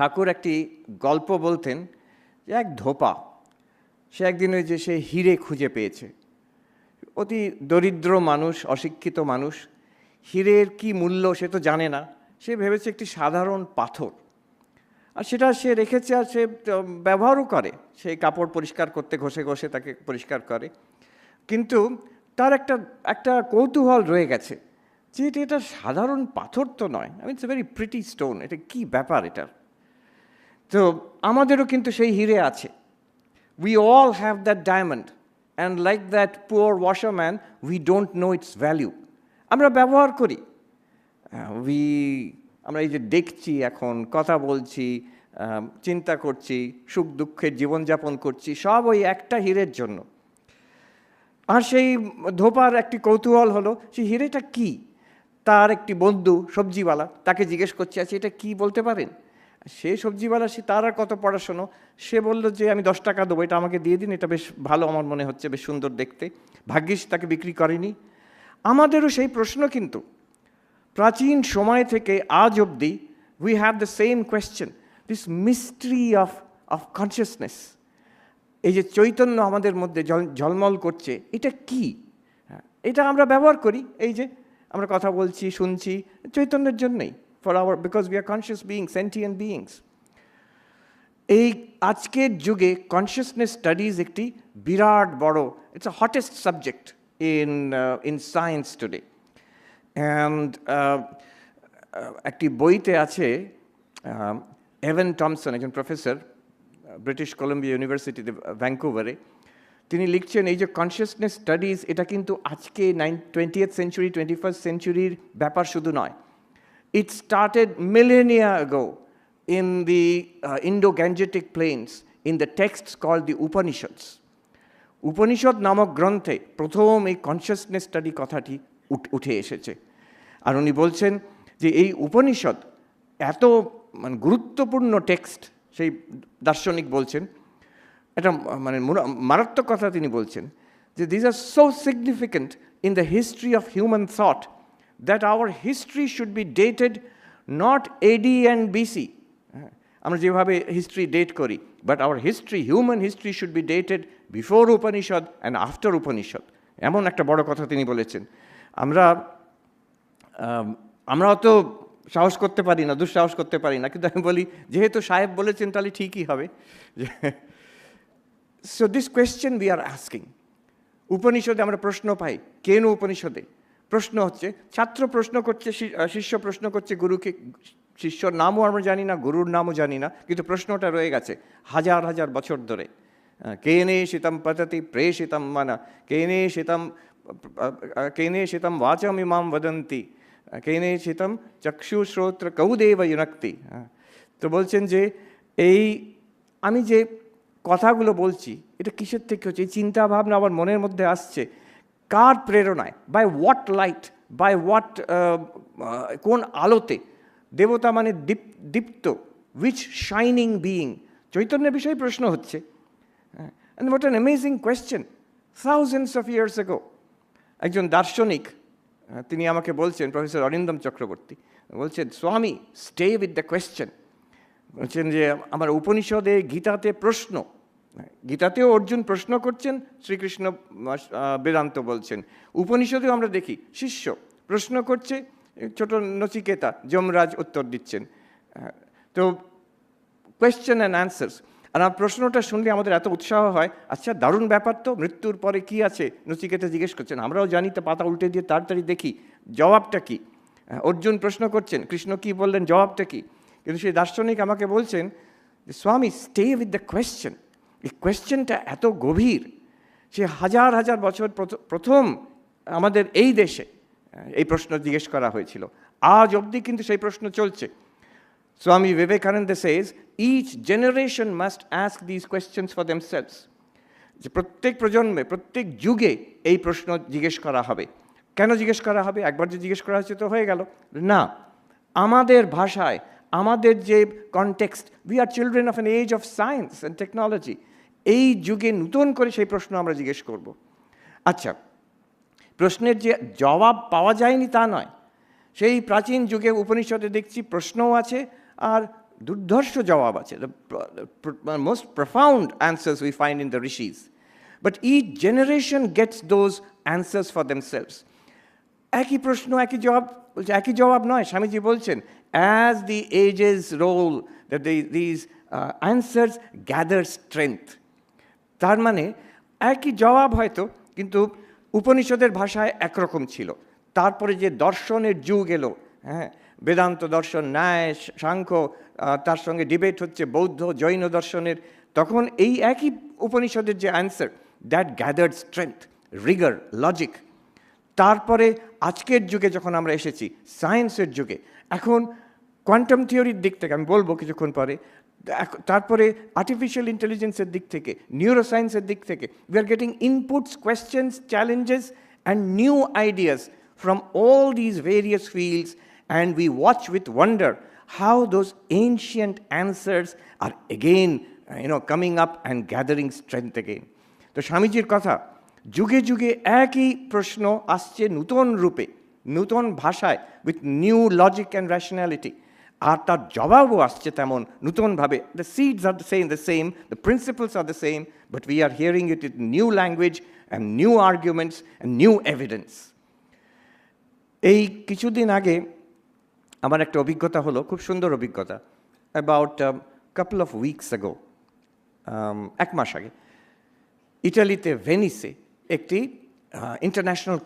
ঠাকুর একটি গল্প বলতেন যে এক ধোপা সে একদিন ওই যে সে হিরে খুঁজে পেয়েছে। অতি দরিদ্র মানুষ, অশিক্ষিত মানুষ, হিরের কি মূল্য সে তো জানে না, সে ভেবেছে একটি সাধারণ পাথর, আর সেটা সে রেখেছে আর সে ব্যবহারও করে, সে কাপড় পরিষ্কার করতে ঘষে ঘষে তাকে পরিষ্কার করে। কিন্তু তার একটা একটা কৌতূহল রয়ে গেছে যে এটা সাধারণ পাথর তো নয়, it's a very pretty stone, এটা কি ব্যাপার এটার। তো আমাদেরও কিন্তু সেই হিরে আছে। We all have that diamond, and like that poor washerman, we don't know its value. আমরা ব্যবহার করি, আমরা এই যে দেখছি, এখন কথা বলছি, চিন্তা করছি, সুখ দুঃখের জীবনযাপন করছি, সব ওই একটা হীরের জন্য। আর সেই ধোপার একটি কৌতূহল হলো সেই হিরেটা কি। তার একটি বন্ধু সবজিওয়ালা তাকে জিজ্ঞেস করছে, আছে এটা কি বলতে পারেন? সে সবজিওয়ালা, সে তার আর কত পড়াশোনো, সে বলল যে আমি 10 টাকা দেবো, এটা আমাকে দিয়ে দিন, এটা বেশ ভালো আমার মনে হচ্ছে, বেশ সুন্দর দেখতে। ভাগ্যিস তাকে বিক্রি করেনি। আমাদেরও সেই প্রশ্ন, কিন্তু প্রাচীন সময় থেকে আজ অবধি we have the same question, this mystery of consciousness. এই যে চৈতন্য আমাদের মধ্যে ঝলমল করছে, এটা কি? এটা আমরা ব্যবহার করি, এই যে আমরা কথা বলছি, শুনছি, চৈতন্যের জন্যই, because we are conscious beings, sentient beings. এই আজকের যুগে কনসিয়াসনেস স্টাডিজ একটি বিরাট বড়, it's a hottest subject in science today. And একটি বইতে আছে, এভেন টমসন, একজন প্রফেসর, ব্রিটিশ কলম্বিয়া ইউনিভার্সিটিতে ভ্যাঙ্কুভারে, তিনি লিখছেন এই যে কনসিয়াসনেস স্টাডিজ, এটা কিন্তু আজকে 20th সেঞ্চুরি 21st সেঞ্চুরির ব্যাপার শুধু নয়। It started millennia ago in the Indo-Gangetic plains in the texts called the Upanishads. Upanishad নামক গ্রন্থে প্রথম এই কনসিয়াসনেস স্টাডি কথাটি উঠে এসেছে। আর উনি বলছেন যে এই উপনিষদ এত মানে গুরুত্বপূর্ণ টেক্সট, সেই দার্শনিক বলছেন, এটা মানে মারাত্মক কথা তিনি বলছেন যে these are so significant in the history of human thought that our history should be dated not AD and BC. আমরা যেভাবে হিস্ট্রি ডেট করি, but hour history, human history should be dated before Upanishad and after Upanishad. এমন একটা বড় কথা তিনি বলেছেন। আমরা অত সাহস করতে পারি না, দুঃসাহস করতে পারি না, কিন্তু আমি বলি যেহেতু সাহেব বলেছেন তাহলে ঠিকই হবে। So this question we are asking. উপনিষদে আমরা প্রশ্ন পাই, কেন উপনিষদে প্রশ্ন হচ্ছে, ছাত্র প্রশ্ন করছে, শিষ্য প্রশ্ন করছে গুরুকে, শিষ্যর নামও আমরা জানি না, গুরুর নামও জানি না, কিন্তু প্রশ্নটা রয়ে গেছে হাজার হাজার বছর ধরে। কেনে শীতম পততি প্রেষিতম মানা, কেনে শীতম বাচম ইমাম বদন্তি, কেনে শীতম চক্ষুশ্রোত্র কৌদেব ইউনক্তি। তো বলছেন যে এই আমি যে কথাগুলো বলছি, এটা কিসের থেকে হচ্ছে? এই চিন্তা ভাবনা আমার মনের মধ্যে আসছে কার প্রেরণায়? By what light, by what, কোন আলোতে? দেবতা মানে দীপ্ত, উইচ শাইনিং বিইং? চৈতন্যের বিষয়ে প্রশ্ন হচ্ছে। And what an amazing question, thousands of years ago. একজন দার্শনিক তিনি আমাকে বলছেন, প্রফেসর অরিন্দম চক্রবর্তী বলছেন, স্বামী স্টে উইথ দ্য কোয়েশ্চেন। বলছেন যে আমার উপনিষদে, গীতাতে প্রশ্ন, গীতাতেও অর্জুন প্রশ্ন করছেন, শ্রীকৃষ্ণ বেদান্ত বলছেন। উপনিষদেও আমরা দেখি শিষ্য প্রশ্ন করছে, ছোট নচিকেতা যমরাজ উত্তর দিচ্ছেন। তো কোয়েশ্চেন অ্যান্ড অ্যান্সার্স। আর আমার প্রশ্নটা শুনলে আমাদের এত উৎসাহ হয়, আচ্ছা দারুণ ব্যাপার তো, মৃত্যুর পরে কি আছে? নচিকেতা জিজ্ঞেস করছেন, আমরাও জানি, তো পাতা উল্টে দিয়ে তাড়াতাড়ি দেখি জবাবটা কি। অর্জুন প্রশ্ন করছেন, কৃষ্ণ কি বললেন, জবাবটা কি? কিন্তু সেই দার্শনিক আমাকে বলছেন, স্বামী স্টে উইথ দ্য কোয়েশ্চেন। এই কোয়েশ্চেনটা এত গভীর, সে হাজার হাজার বছর প্রথম আমাদের এই দেশে এই প্রশ্ন জিজ্ঞেস করা হয়েছিল, আজ অবধি কিন্তু সেই প্রশ্ন চলছে। Swami Vivekananda says, each generation must ask this questions for themselves. যে প্রত্যেক প্রজন্মে, প্রত্যেক যুগে এই প্রশ্ন জিজ্ঞেস করা হবে। কেন জিজ্ঞেস করা হবে? একবার যে জিজ্ঞেস করা হচ্ছে তো হয়ে গেল না, আমাদের ভাষায়, আমাদের যে context, we are children of an age of science and technology. এই যুগে নতুন করে সেই প্রশ্ন আমরা জিজ্ঞেস করব। আচ্ছা, প্রশ্নের যে জবাব পাওয়া যায়নি তা নয়, সেই প্রাচীন যুগে উপনিষদে দেখছি প্রশ্নও আছে আর দুর্ধর্ষ জবাব আছে, the most profound answers we find in the rishis. But each generation gets those answers for themselves. একই প্রশ্ন একই জবাব, বলছে একই জবাব নয়, স্বামীজি বলছেন as the ages roll that these answers gather strength. তার মানে একই জবাব হয়তো, কিন্তু উপনিষদের ভাষায় একরকম ছিল। তারপরে যে দর্শনের যুগ এলো, হ্যাঁ, বেদান্ত দর্শন, ন্যায়, সাংখ্য, তার সঙ্গে ডিবেট হচ্ছে বৌদ্ধ জৈন দর্শনের, তখন এই একই উপনিষদের যে answer, that gathered strength, Regard, logic. তারপরে আজকের যুগে যখন আমরা এসেছি সায়েন্সের যুগে, এখন কোয়ান্টাম থিওরির দিক থেকে আমি বলবো কিছুক্ষণ পরে, তারপরে আর্টিফিশিয়াল ইন্টেলিজেন্সের দিক থেকে, নিউরোসায়েন্সের দিক থেকে, we are getting inputs, questions, challenges and new ideas from all these various fields, and we watch with wonder how those ancient answers are again, coming up and gathering strength again. তো স্বামীজির কথা, যুগে যুগে একই প্রশ্ন আসছে নূতন রূপে, নূতন ভাষায়, with new logic and rationality, আর তার জবাবও আসছে তেমন নূতনভাবে। The seeds are the same, the principles are the same, but we are hearing it in new language and new arguments and new evidence. এই কিছুদিন আগে আমার একটা অভিজ্ঞতা হলো, খুব সুন্দর অভিজ্ঞতা। About couple of weeks ago, এক মাস আগে, ইটালিতে ভেনিসে একটি international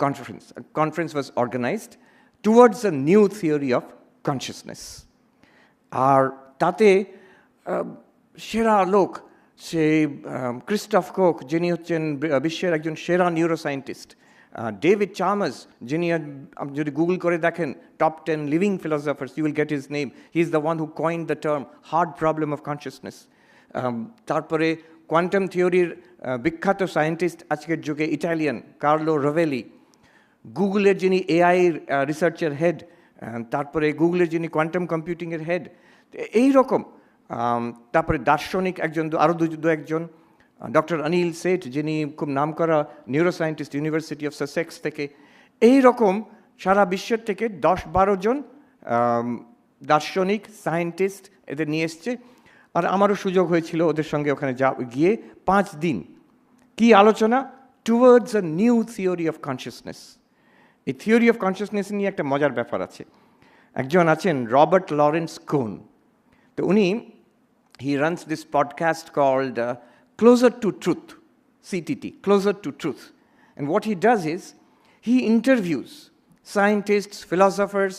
conference was organised towards a new theory of consciousness. আর তাতে সেরা লোক, সেই ক্রিস্টফ কোক, যিনি হচ্ছেন বিশ্বের একজন সেরা নিউরোসায়েন্টিস্ট, ডেভিড চার্মার্স, যিনি যদি গুগল করে দেখেন top 10 living philosophers, you will get his name. He is the one who coined the term hard problem of consciousness. তারপরে কোয়ান্টাম থিওরির বিখ্যাত সায়েন্টিস্ট আজকের যুগে ইটালিয়ান কার্লো রোভেলি, গুগলের যিনি এআই রিসার্চের হেড, তারপরে গুগলের যিনি কোয়ান্টাম কম্পিউটিংয়ের হেড, এই রকম। তারপরে দার্শনিক একজন, আরও দু একজন, ডক্টর অনিল সেঠ, যিনি খুব নামকরা নিউরোসায়েন্টিস্ট, ইউনিভার্সিটি অফ সাসেক্স থেকে। এই রকম সারা বিশ্বের থেকে 10-12 জন দার্শনিক, সায়েন্টিস্ট এদের নিয়ে এসছে। আর আমারও সুযোগ হয়েছিল ওদের সঙ্গে ওখানে গিয়ে 5 দিন। কি আলোচনা? Towards a new theory of consciousness. এই থিওরি অফ কনসিয়াসনেস নিয়ে একটা মজার ব্যাপার আছে। একজন আছেন রবার্ট লরেন্স কোন, তো উনি he runs this podcast called Closer to Truth, CTT, Closer to Truth. And what he does is, he interviews scientists, philosophers,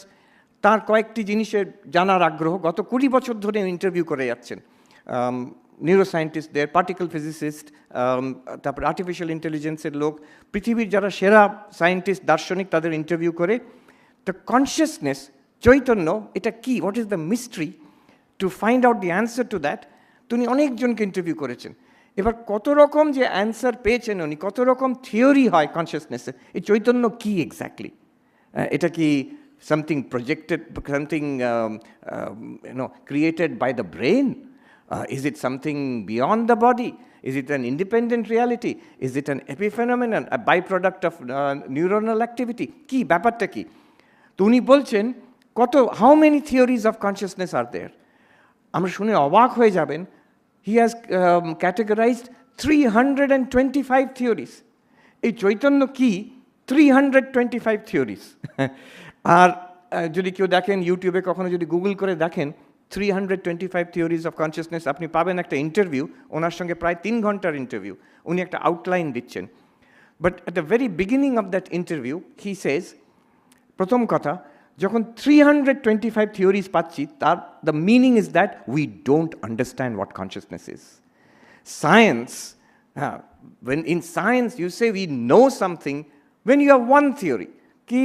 তার কয়েকটি জিনিসের জানার আগ্রহ, গত 20 বছর ধরে ইন্টারভিউ করে যাচ্ছেন নিউরোসায়েন্টিস্টদের, পার্টিকেল ফিজিসিস্ট, তারপর আর্টিফিশিয়াল ইন্টেলিজেন্সের লোক, পৃথিবীর যারা সেরা সায়েন্টিস্ট, দার্শনিক, তাদের ইন্টারভিউ করে। তো কনসিয়াসনেস, চৈতন্য, এটা কি, what is the mystery, to find out the answer to that, তিনি অনেকজনকে ইন্টারভিউ করেছেন। এবার কত রকম যে অ্যান্সার পেয়েছেন উনি, কত রকম থিওরি হয় কনসিয়াসনেসের, এই চৈতন্য কি এক্স্যাক্টলি? এটা কি something projected, something created by the brain? Is it something beyond the body? Is it an independent reality? Is it an epiphenomenon, a byproduct of neuronal activity? কি ব্যাপারটা কি? তো উনি বলছেন how many theories of consciousness are there? আমরা শুনে অবাক হয়ে যাবেন। He has categorized 325 theories. এই চৈতন্য কি? 325 theories. আর যদি কেউ দেখেন ইউটিউবে, কখনো যদি গুগল করে দেখেন 325 theories of consciousness, আপনি পাবেন একটা ইন্টারভিউ, ওনার সঙ্গে প্রায় 3 ঘন্টার ইন্টারভিউ। উনি একটা আউটলাইন দিচ্ছেন। But at the very beginning of that interview he says, প্রথম কথা, যখন 325 থিওরিজ পাচ্ছি, তার the meaning is that we don't understand what consciousness is. Science, when in science you say we know something when you have one theory, কি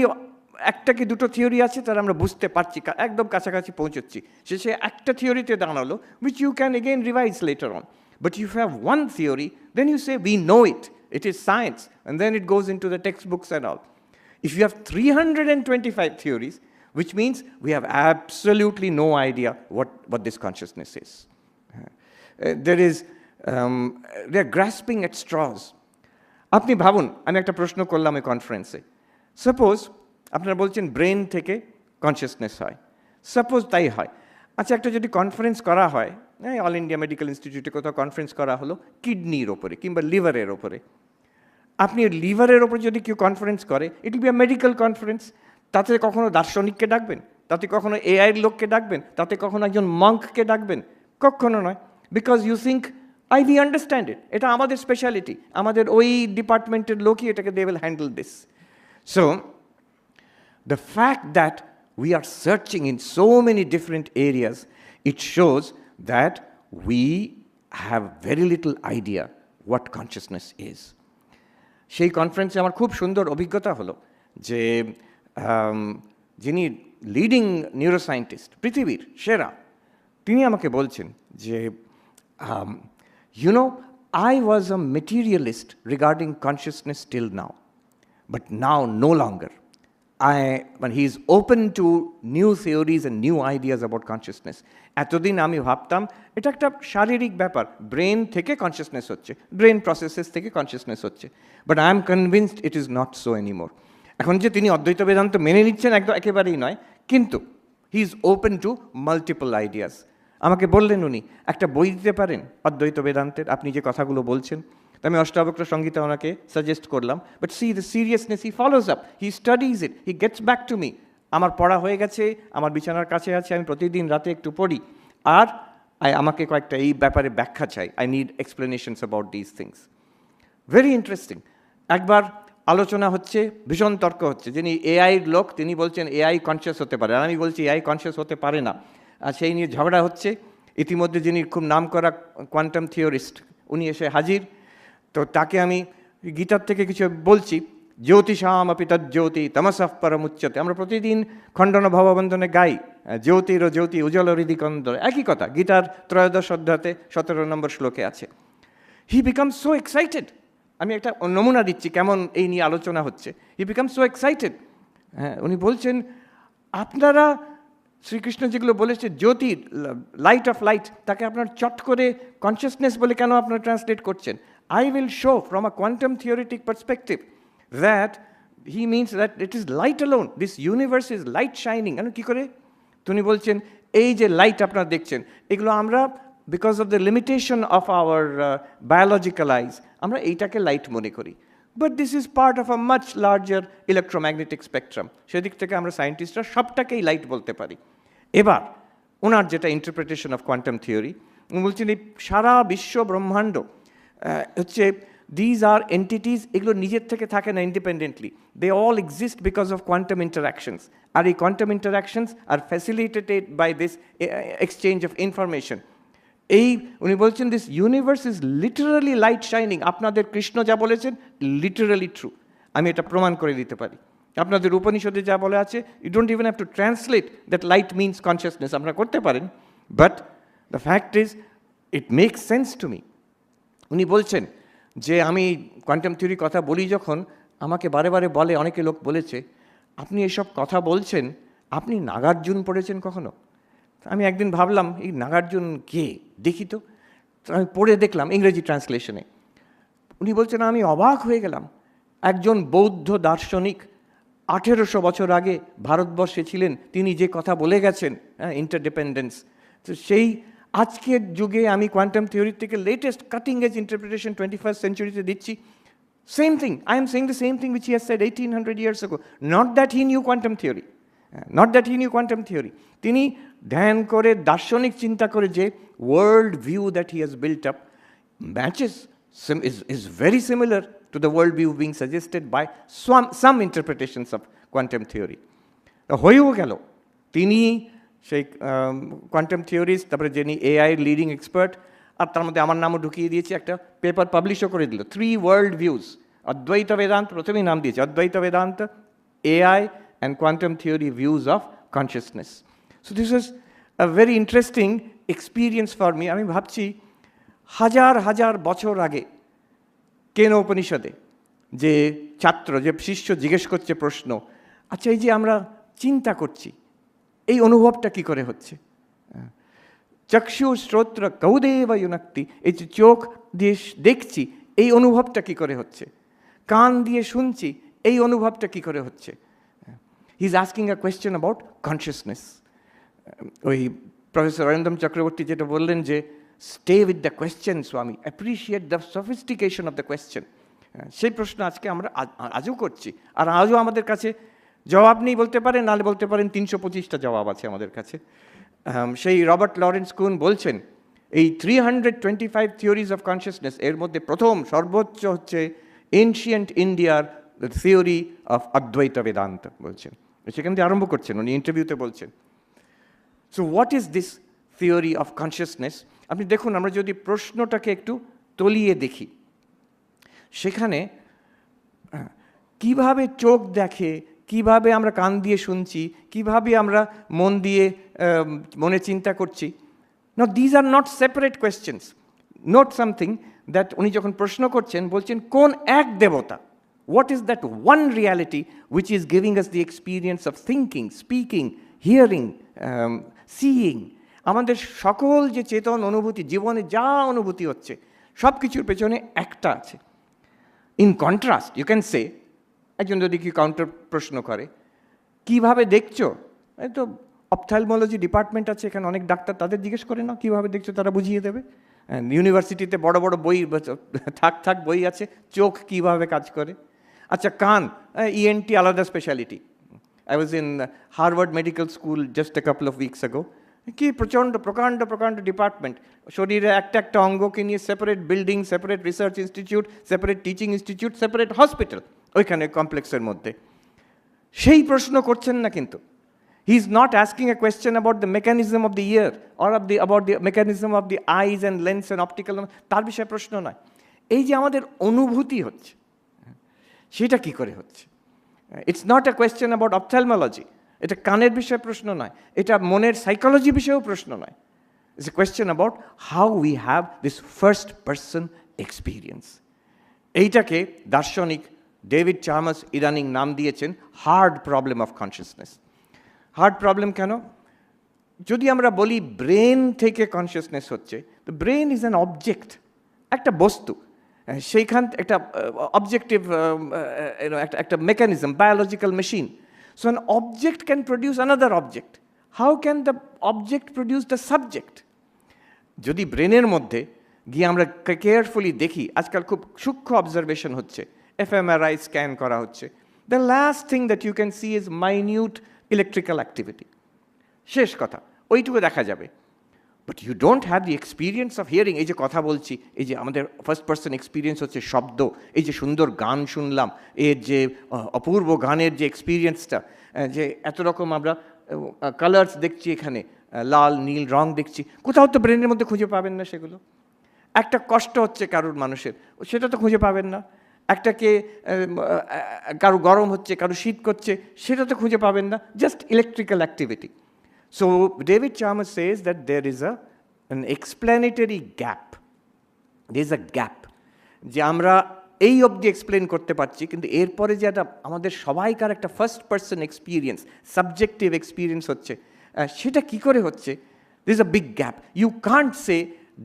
একটা কি দুটো theory আছে, তার আমরা বুঝতে পারছি, একদম কাছাকাছি পৌঁছচ্ছি, শেষে একটা থিওরিতে দাঁড়ালো, which you can again revise later on. But if you have one theory, then you say we know it, it is science, and then it goes into the textbooks and all. If you have 325 theories, which means we have absolutely no idea what this consciousness is. They're grasping at straws. আপনি ভাবুন, আমি একটা প্রশ্ন করলাম এই কনফারেন্সে, suppose আপনারা বলছেন ব্রেন থেকে কনসিয়াসনেস হয়, সাপোজ তাই হয়, আচ্ছা, একটা যদি কনফারেন্স করা হয়, অল ইন্ডিয়া মেডিকেল ইনস্টিটিউটে কোথাও কনফারেন্স করা হলো কিডনির ওপরে কিংবা লিভারের ওপরে, আপনি লিভারের ওপরে যদি কেউ কনফারেন্স করে, it will be a medical conference. তাতে কখনো দার্শনিককে ডাকবেন, তাতে কখনো এআইয়ের লোককে ডাকবেন, তাতে কখনো একজন মঙ্ককে ডাকবেন? কখনো নয়। Because you think we understand it, এটা আমাদের স্পেশালিটি, আমাদের ওই ডিপার্টমেন্টের লোকই এটাকে they will handle this. So the fact that we are searching in so many different areas, it shows that we have very little idea what consciousness is. সেই কনফারেন্সে আমার খুব সুন্দর অভিজ্ঞতা হলো যে যিনি লিডিং নিউরোসায়েন্টিস্ট, পৃথিবীর সেরা, তিনি আমাকে বলছেন যে I was a materialist regarding consciousness till now, but now no longer. When he is open to new theories and new ideas about consciousness. এতদিন আমি ভাবতাম এটা একটা শারীরিক ব্যাপার, ব্রেন থেকে কনসিয়াসনেস হচ্ছে, ব্রেন প্রসেসেস থেকে কনসিয়াসনেস হচ্ছে, but I am convinced it is not so anymore. এখন যে তিনি অদ্বৈত বেদান্ত মেনে নিচ্ছেন একদম একেবারেই নয়, কিন্তু he is open to multiple ideas. আমাকে বললেন উনি একটা বই দিতে পারেন অদ্বৈত বেদান্তের, আপনি যে কথাগুলো বলছেন। আমি অষ্টাবক্র সংহিতা ওনাকে সাজেস্ট করলাম, but C the seriousness, he follows up, he studies it, he gets back to me. আমার পড়া হয়ে গেছে, আমার বিছানার কাছে আছে, আমি প্রতিদিন রাতে একটু পড়ি, আর আমাকে কয়েকটা এই ব্যাপারে ব্যাখ্যা চাই, I need explanations about this things. Very interesting. একবার আলোচনা হচ্ছে, ভীষণ তর্ক হচ্ছে, যিনি এআইয়ের লোক তিনি বলছেন এআই কনসিয়াস হতে পারে, আর আমি বলছি এআই কনসিয়াস হতে পারে না, আর সেই নিয়ে ঝগড়া হচ্ছে। ইতিমধ্যে যিনি খুব নামকরা কোয়ান্টাম থিওরিস্ট উনি এসে হাজির, তো তাকে আমি গীতার থেকে কিছু বলছি, জ্যোতিষাম আপি তজ্জ্যোতি তমসঃ পরমুচ্যতে। আমরা প্রতিদিন খণ্ডন ভববন্ধনে গাই জ্যোতির জ্যোতি উজ্জ্বল হৃদি কন্দর, একই কথা গীতার 13 অধ্যায়তে 17 নম্বর শ্লোকে আছে। হি বিকাম সো এক্সাইটেড, আমি একটা নমুনা দিচ্ছি কেমন এই নিয়ে আলোচনা হচ্ছে। হি বিকাম সো এক্সাইটেড, হ্যাঁ, উনি বলছেন আপনারা শ্রীকৃষ্ণ যেগুলো বলেছে জ্যোতি, লাইট অফ লাইট, তাকে আপনার চট করে কনসিয়াসনেস বলে কেন আপনারা ট্রান্সলেট করছেন? I will show from a quantum theoretic perspective that he means that it is light alone. This universe is light shining. And কি করে? তিনি বলছেন এই যে লাইট আপনারা দেখছেন এগুলো আমরা because of the limitation of our biological eyes আমরা এইটাকে লাইট মনে করি, but this is part of a much larger electromagnetic spectrum. সেদিক থেকে আমরা সায়েন্টিস্টরা সবটাকেই লাইট বলতে পারি। এবার ওনার যেটা ইন্টারপ্রিটেশন অফ কোয়ান্টাম থিওরি, উনি বলছেন এই সারা বিশ্ব ব্রহ্মাণ্ড হচ্ছে দিজ আর এন্টিটিস, এগুলো নিজের থেকে থাকে না independently, they all exist because of quantum interactions, আর এই quantum interactions are facilitated by this exchange of information. এই উনি বলছেন this universe is literally light shining. আপনাদের কৃষ্ণ যা বলেছেন লিটারালি ট্রু, আমি এটা প্রমাণ করে দিতে পারি। আপনাদের উপনিষদে যা বলে আছে, you don't even have to translate that light means consciousness, আপনারা করতে পারেন, but the fact is it makes sense to me. উনি বলছেন যে আমি কোয়ান্টাম থিওরি কথা বলি যখন, আমাকে বারে বারে বলে, অনেকে লোক বলেছে আপনি এসব কথা বলছেন, আপনি নাগার্জুন পড়েছেন কখনো? আমি একদিন ভাবলাম এই নাগার্জুন কে, দেখি তো। আমি পড়ে দেখলাম ইংরেজি ট্রান্সলেশনে। উনি বলছেন আমি অবাক হয়ে গেলাম, একজন বৌদ্ধ দার্শনিক 1800 বছর আগে ভারতবর্ষে ছিলেন, তিনি যে কথা বলে গেছেন, ইন্টারডিপেন্ডেন্স, তো সেই আজকের যুগে আমি কোয়ান্টাম থিওরি থেকে latest cutting edge interpretation 21st সেঞ্চুরিতে দিচ্ছি। Same thing, I am saying the same thing which he has said 1800 years ago. Not that he knew quantum theory, not that he knew quantum theory. তিনি ধ্যান করে দার্শনিক চিন্তা করে যে world view that he has built up matches is very similar to the world view being suggested by some interpretations of quantum theory. হয়েও গেল তিনি সেই কোয়ান্টাম থিওরিস্ট, তারপরে যিনি এআই লিডিং এক্সপার্ট, আর তার মধ্যে আমার নামও ঢুকিয়ে দিয়েছি, একটা পেপার পাবলিশও করে দিল, 3 world views, অদ্বৈত বেদান্ত, প্রথমেই নাম দিয়েছে অদ্বৈত Vedanta, AI and quantum theory views of consciousness. So this is a very interesting experience for me. আমি ভাবছি হাজার হাজার বছর আগে কেন উপনিষদে যে ছাত্র, যে শিষ্য জিজ্ঞেস করছে প্রশ্ন, আচ্ছা এই যে আমরা চিন্তা করছি এই অনুভবটা কি করে হচ্ছে? চক্ষু শ্রোত্র কৌদেব ইউনাক্তি, এই যে চোখ দিয়ে দেখছি এই অনুভবটা কি করে হচ্ছে? কান দিয়ে শুনছি এই অনুভবটা কি করে হচ্ছে? He is asking a question about consciousness. ওই প্রফেসর অরিন্দম চক্রবর্তী যেটা বললেন যে স্টে উইথ দ্য কোয়েশ্চেন স্বামী, appreciate the sophistication of the question. সেই প্রশ্ন আজকে আমরা আজও করছি, আর আজও আমাদের কাছে জবাব নেই বলতে পারেন, নাহলে বলতে পারেন 325টা জবাব আছে আমাদের কাছে। সেই রবার্ট লরেন্স কুন বলছেন এই 325 থিওরিজ অফ কনসিয়াসনেস এর মধ্যে প্রথম সর্বোচ্চ হচ্ছে এনশিয়েন্ট ইন্ডিয়ার থিওরি অফ অদ্বৈত বেদান্ত বলছেন, সেখান থেকে আরম্ভ করছেন উনি ইন্টারভিউতে বলছেন। So what is this theory of consciousness? আপনি দেখুন, আমরা যদি প্রশ্নটাকে একটু তলিয়ে দেখি, সেখানে কিভাবে চোখ দেখে, কিভাবে আমরা কান দিয়ে শুনছি, কিভাবে আমরা মন দিয়ে মনে চিন্তা করছি। Now these are not separate questions. Note something that উনি যখন প্রশ্ন করছেন বলছেন কোন এক দেবতা, what is that one reality which is giving us the experience of thinking, speaking, hearing, seeing? আমাদের সকল যে চেতন অনুভূতি, জীবনে যা অনুভূতি হচ্ছে সব কিছুর পেছনে একটা আছে। In contrast you can say, একজন যদি কি কাউন্টার প্রশ্ন করে কিভাবে দেখছো, এই তো অপথ্যালমোলজি ডিপার্টমেন্ট আছে এখানে, অনেক ডাক্তার, তাদের জিজ্ঞেস করে না কীভাবে দেখছো, তারা বুঝিয়ে দেবে। ইউনিভার্সিটিতে বড় বড় বই থাক বই আছে, চোখ কীভাবে কাজ করে। আচ্ছা কান, ইএনটি আলাদা speciality. I was in Harvard medical school just a couple of weeks আগো। কি প্রকাণ্ড ডিপার্টমেন্ট, শরীরে একটা অঙ্গকে নিয়ে separate building, separate research institute, separate teaching institute, separate hospital ওইখানে কমপ্লেক্সের মধ্যে। সেই প্রশ্ন করছেন না কিন্তু। He is not asking a question about the mechanism of the ear or about the mechanism of the eyes and lens and optical, তার বিষয়ে প্রশ্ন নয়। এই যে আমাদের অনুভূতি হচ্ছে সেটা কি করে হচ্ছে। It's not a question about ophthalmology, এটা কানের বিষয়ে প্রশ্ন নয়, এটা মনের সাইকোলজি বিষয়েও প্রশ্ন নয়। It's a question about how we have this first person experience. এইটাকে দার্শনিক ডেভিড চার্মাস ইদানিং নাম দিয়েছেন hard problem of consciousness. Hard problem কেন? যদি আমরা বলি ব্রেন থেকে কনসিয়াসনেস হচ্ছে, তো ব্রেন ইজ অ্যান অবজেক্ট, একটা বস্তু, সেইখান একটা অবজেক্টিভ একটা mechanism, biological machine. So an object can produce another object. How can the object produce the subject? যদি ব্রেনের মধ্যে গিয়ে আমরা কেয়ারফুলি দেখি, আজকাল খুব সূক্ষ্ম অবজারভেশন হচ্ছে, এফএমআরআই স্ক্যান করা হচ্ছে, the last thing that you can see is minute electrical activity. শেষ কথা, ওইটুকু দেখা যাবে। But you don't have the experience of hearing. এই যে কথা বলছি, এই যে আমাদের ফার্স্ট পার্সন এক্সপিরিয়েন্স হচ্ছে শব্দ, এই যে সুন্দর গান শুনলাম, এর যে অপূর্ব গানের যে এক্সপিরিয়েন্সটা, যে এত রকম আমরা কালার্স দেখছি এখানে, লাল নীল রং দেখছি, কোথাও তো ব্রেনের মধ্যে খুঁজে পাবেন না সেগুলো। একটা কষ্ট হচ্ছে কারোর মানুষের, সেটা তো খুঁজে পাবেন না। একটাকে কারো গরম হচ্ছে, কারো শীত করছে, সেটা তো খুঁজে পাবেন না, just electrical activity. So David Chalmers says that there is an explanatory gap. There is a gap, যে আমরা এই অবধি এক্সপ্লেন করতে পারছি, কিন্তু এরপরে যে একটা আমাদের সবাইকার একটা first person experience, subjective experience হচ্ছে, সেটা কি করে হচ্ছে? There is a big gap. You can't say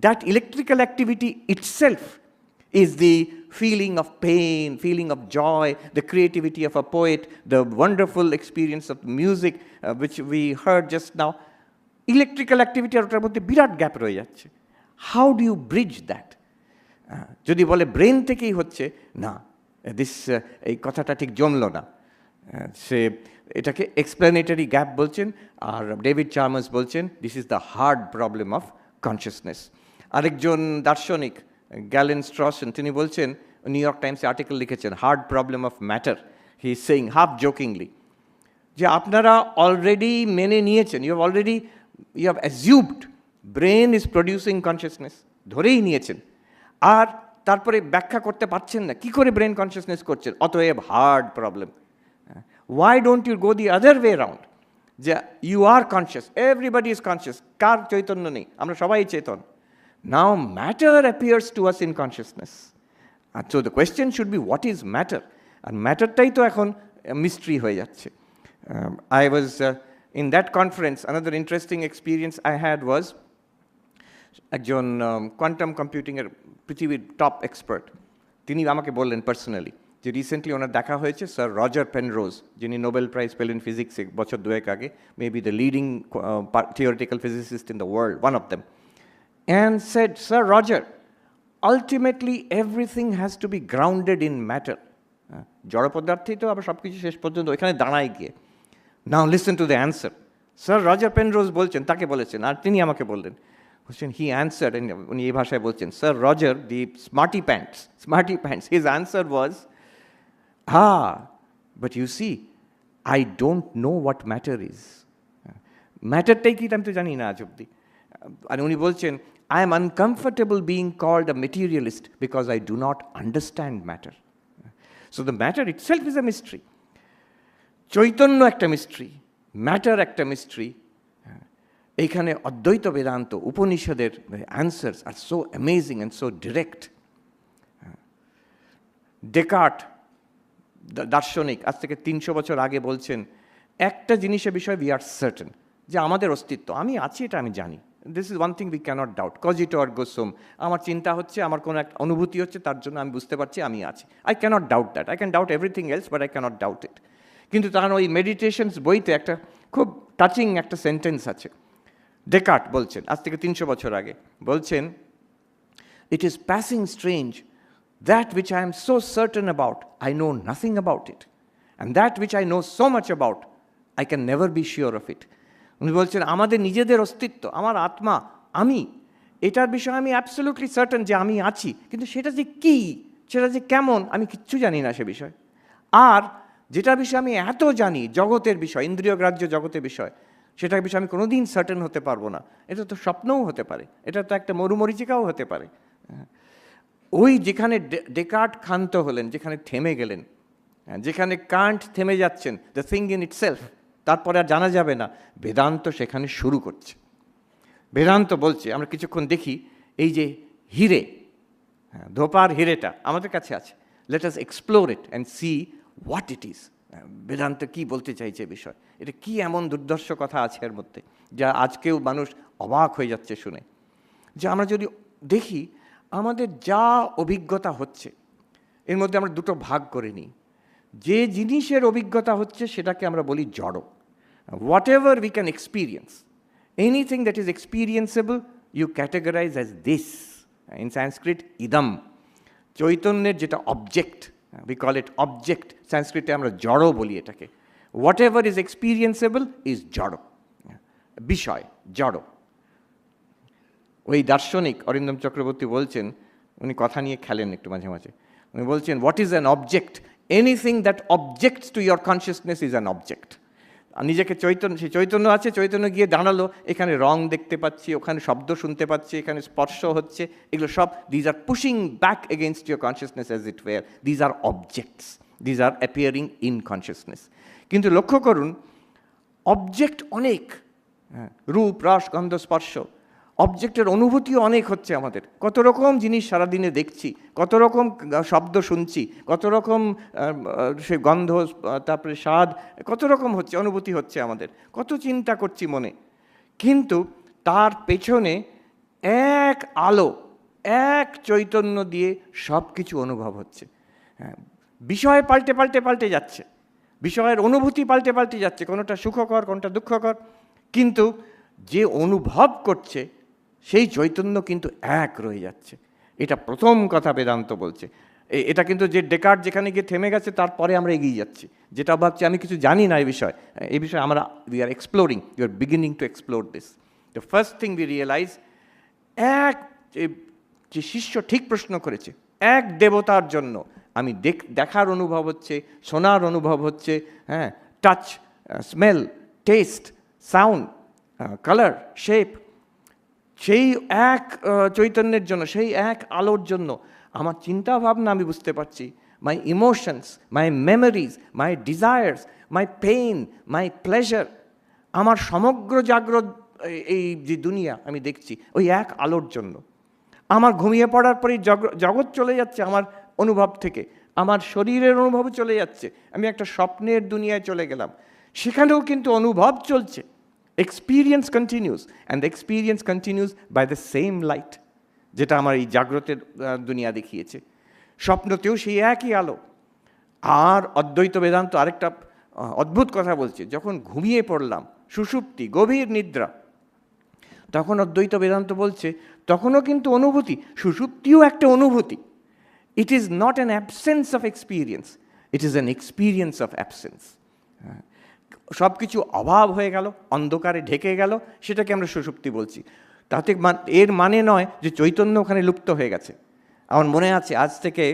that electrical activity itself is the feeling of pain, feeling of joy, the creativity of a poet, the wonderful experience of music which we heard just now. Electrical activity আর ওটার মধ্যে বিরাট gap রয়ে যাচ্ছে। How do you bridge that? যদি বলে brain থেকেই হচ্ছে, না, এই কথাটা ঠিক জমলো না। সে এটাকে এক্সপ্লেনেটরি গ্যাপ বলছেন, আর ডেভিড চার্মাস বলছেন this is the hard problem of consciousness. আরেকজন দার্শনিক গ্যালেন স্ট্রসেন, তিনি বলছেন, নিউ ইয়র্ক টাইমসে আর্টিকেল লিখেছেন, hard problem of matter. He is saying half jokingly যে আপনারা অলরেডি মেনে নিয়েছেন, you have assumed brain is producing consciousness, ধরেই নিয়েছেন, আর তারপরে ব্যাখ্যা করতে পারছেন না কী করে ব্রেন কনসিয়াসনেস করছেন, অতএব hard problem. Why don't you go the other way round, যে you are conscious, everybody is conscious, কার চৈতন্য নেই, আমরা সবাই চেতন। Now matter appears to us in consciousness. And so the question should be, what is matter? And matter-টাই তো এখন mystery হয়ে যাচ্ছে। I was in that conference, another interesting experience I had was, একজন কোয়ান্টাম কম্পিউটিংয়ের পৃথিবীর টপ এক্সপার্ট, তিনি আমাকে বললেন personally যে রিসেন্টলি ওনার দেখা হয়েছে স্যার রজার পেনরোজ, যিনি নোবেল প্রাইজ পেলেন ফিজিক্সে বছর দুয়েক আগে, maybe the leading theoretical physicist in the world, one of them, and said, sir Roger, ultimately everything has to B grounded in matter. জড় পদার্থেই তো আবার সব কিছু শেষ পর্যন্ত ওইখানে দাঁড়ায় গিয়ে। নাও listen to the answer. Sir Roger Penrose বলছেন, তাকে বলেছেন, আর তিনি আমাকে বললেন, বলছেন, হি অ্যান্সার, উনি এই ভাষায় বলছেন, sir Roger, the smarty pants, his answer was, but you see, I don't know what matter is. ম্যাটারটাই কি আমি তো জানি না আজ অব্দি। আর উনি বলছেন, I am uncomfortable being called a materialist because I do not understand matter. So the matter itself is a mystery. Chaitanya একটা মিস্ট্রি, ম্যাটার একটা মিস্ট্রি। এইখানে অদ্বৈত বেদান্ত উপনিষদের answers are so amazing and so direct. Descartes দার্শনিক আজ থেকে 300 বছর আগে বলছেন, একটা জিনিসের বিষয়ে উই আর সার্টেন, যে আমাদের অস্তিত্ব, আমি আছি এটা আমি জানি। This is one thing we cannot doubt. Cogito ergo sum, আমার চিন্তা হচ্ছে, আমার কোনো একটা অনুভূতি হচ্ছে, তার জন্য আমি বুঝতে পারছি আমি আছি। I cannot doubt that. I can doubt everything else, but I cannot doubt it. কিন্তু তার ওই মেডিটেশনস বইতে একটা খুব টাচিং একটা সেন্টেন্স আছে। ডেকার্ট বলছেন আজ থেকে 300 বছর আগে, বলছেন, it is passing strange, that which I am so certain about, I know nothing about it, and that which I know so much about, I can never be sure of it. উনি বলছেন, আমাদের নিজেদের অস্তিত্ব, আমার আত্মা, আমি, এটার বিষয়ে আমি অ্যাবসলিউটলি সার্টেন যে আমি আছি, কিন্তু সেটা যে কী, সেটা যে কেমন, আমি কিচ্ছু জানি না সে বিষয়। আর যেটার বিষয়ে আমি এত জানি, জগতের বিষয়, ইন্দ্রিয়গ্রাহ্য জগতের বিষয়, সেটার বিষয়ে আমি কোনোদিন সার্টেন হতে পারবো না। এটা তো স্বপ্নও হতে পারে, এটা তো একটা মরুমরিচিকাও হতে পারে। ওই যেখানে ডেকার্ট ক্ষান্ত হলেন, যেখানে থেমে গেলেন, যেখানে কান্ট থেমে যাচ্ছেন, দ্য থিং ইন ইটসেলফ, তারপরে আর জানা যাবে না, বেদান্ত সেখানে শুরু করছে। বেদান্ত বলছে, আমরা কিছুক্ষণ দেখি, এই যে হিরে, ধোপার হিরেটা আমাদের কাছে আছে, let us explore it and see what it is. Vedanta কি বলতে চাইছে বিষয়, এটা কি এমন দুর্দর্শ কথা আছে এর মধ্যে, যা আজকেও মানুষ অবাক হয়ে যাচ্ছে শুনে। যে আমরা যদি দেখি, আমাদের যা অভিজ্ঞতা হচ্ছে, এর মধ্যে আমরা দুটো ভাগ করে নিই। যে জিনিসের অভিজ্ঞতা হচ্ছে সেটাকে আমরা বলি জড়। Whatever we can experience, anything that is experienceable, you categorise as this. In Sanskrit ইদম, চৈতন্যের যেটা object, we call it object, সংস্কৃতে আমরা জড় বলি এটাকে। Whatever is experienceable is জড়, বিষয় জড়। ওই দার্শনিক অরিন্দম চক্রবর্তী বলছেন, উনি কথা নিয়ে খেলেন একটু মাঝে মাঝে, উনি বলছেন, what is an object? Anything that objects to your consciousness is an object. নিজেকে চৈতন্য, সে চৈতন্য আছে, চৈতন্য গিয়ে দাঁড়ালো, এখানে রং দেখতে পাচ্ছি, ওখানে শব্দ শুনতে পাচ্ছি, এখানে স্পর্শ হচ্ছে, এগুলো সব, these are pushing back against your consciousness as it were, these are objects, these are appearing in consciousness. কিন্তু লক্ষ্য করুন, অবজেক্ট অনেক, রূপ, রস, গন্ধ, স্পর্শ, অবজেক্টের অনুভূতিও অনেক হচ্ছে আমাদের। কত রকম জিনিস সারাদিনে দেখছি, কত রকম শব্দ শুনছি, কত রকম সে গন্ধ, তারপরে স্বাদ, কত রকম হচ্ছে, অনুভূতি হচ্ছে আমাদের, কত চিন্তা করছি মনে। কিন্তু তার পেছনে এক আলো, এক চৈতন্য দিয়ে সব কিছু অনুভব হচ্ছে। বিষয় পাল্টে পাল্টে পাল্টে যাচ্ছে, বিষয়ের অনুভূতি পাল্টে পাল্টে যাচ্ছে, কোনোটা সুখকর, কোনোটা দুঃখকর, কিন্তু যে অনুভব করছে সেই চৈতন্য কিন্তু এক রয়ে যাচ্ছে। এটা প্রথম কথা বেদান্ত বলছে। এটা কিন্তু যে ডেকার্ট যেখানে গিয়ে থেমে গেছে, তারপরে আমরা এগিয়ে যাচ্ছি। যেটা ভাবছি আমি কিছু জানি না এই বিষয়ে আমরা we are exploring, you are beginning to explore this. The first thing we realize, এক যে শিষ্য ঠিক প্রশ্ন করেছে, এক দেবতার জন্য আমি দেখার অনুভব হচ্ছে, শোনার অনুভব হচ্ছে, হ্যাঁ, touch, smell, test, sound, colour, shape, সেই এক চৈতন্যের জন্য, সেই এক আলোর জন্য আমার চিন্তা ভাবনা আমি বুঝতে পারছি, my emotions, my memories, my desires, my pain, my pleasure, আমার সমগ্র জাগ্রত এই যে দুনিয়া আমি দেখছি ওই এক আলোর জন্য। আমার ঘুমিয়ে পড়ার পরেই জগৎ চলে যাচ্ছে আমার অনুভব থেকে, আমার শরীরের অনুভব চলে যাচ্ছে, আমি একটা স্বপ্নের দুনিয়ায় চলে গেলাম, সেখানেও কিন্তু অনুভব চলছে। Experience continues, and the experience continues by the same light, যেটা আমার এই জাগ্রতের দুনিয়া দেখিয়েছে। স্বপ্নতেও সেই একই আলো। আর অদ্বৈত বেদান্ত আরেকটা অদ্ভুত কথা বলছে, যখন ঘুমিয়ে পড়লাম, সুষুপ্তি, গভীর নিদ্রা, তখন অদ্বৈত বেদান্ত বলছে তখনও কিন্তু অনুভূতি, সুষুপ্তিও একটা অনুভূতি। ইট is not an absence of experience, it is an experience of absence. সব কিছু অভাব হয়ে গেল, অন্ধকারে ঢেকে গেল, সেটাকে আমরা সুষুপ্তি বলছি। তাতে এর মানে নয় যে চৈতন্য ওখানে লুপ্ত হয়ে গেছে। আমার মনে আছে আজ থেকে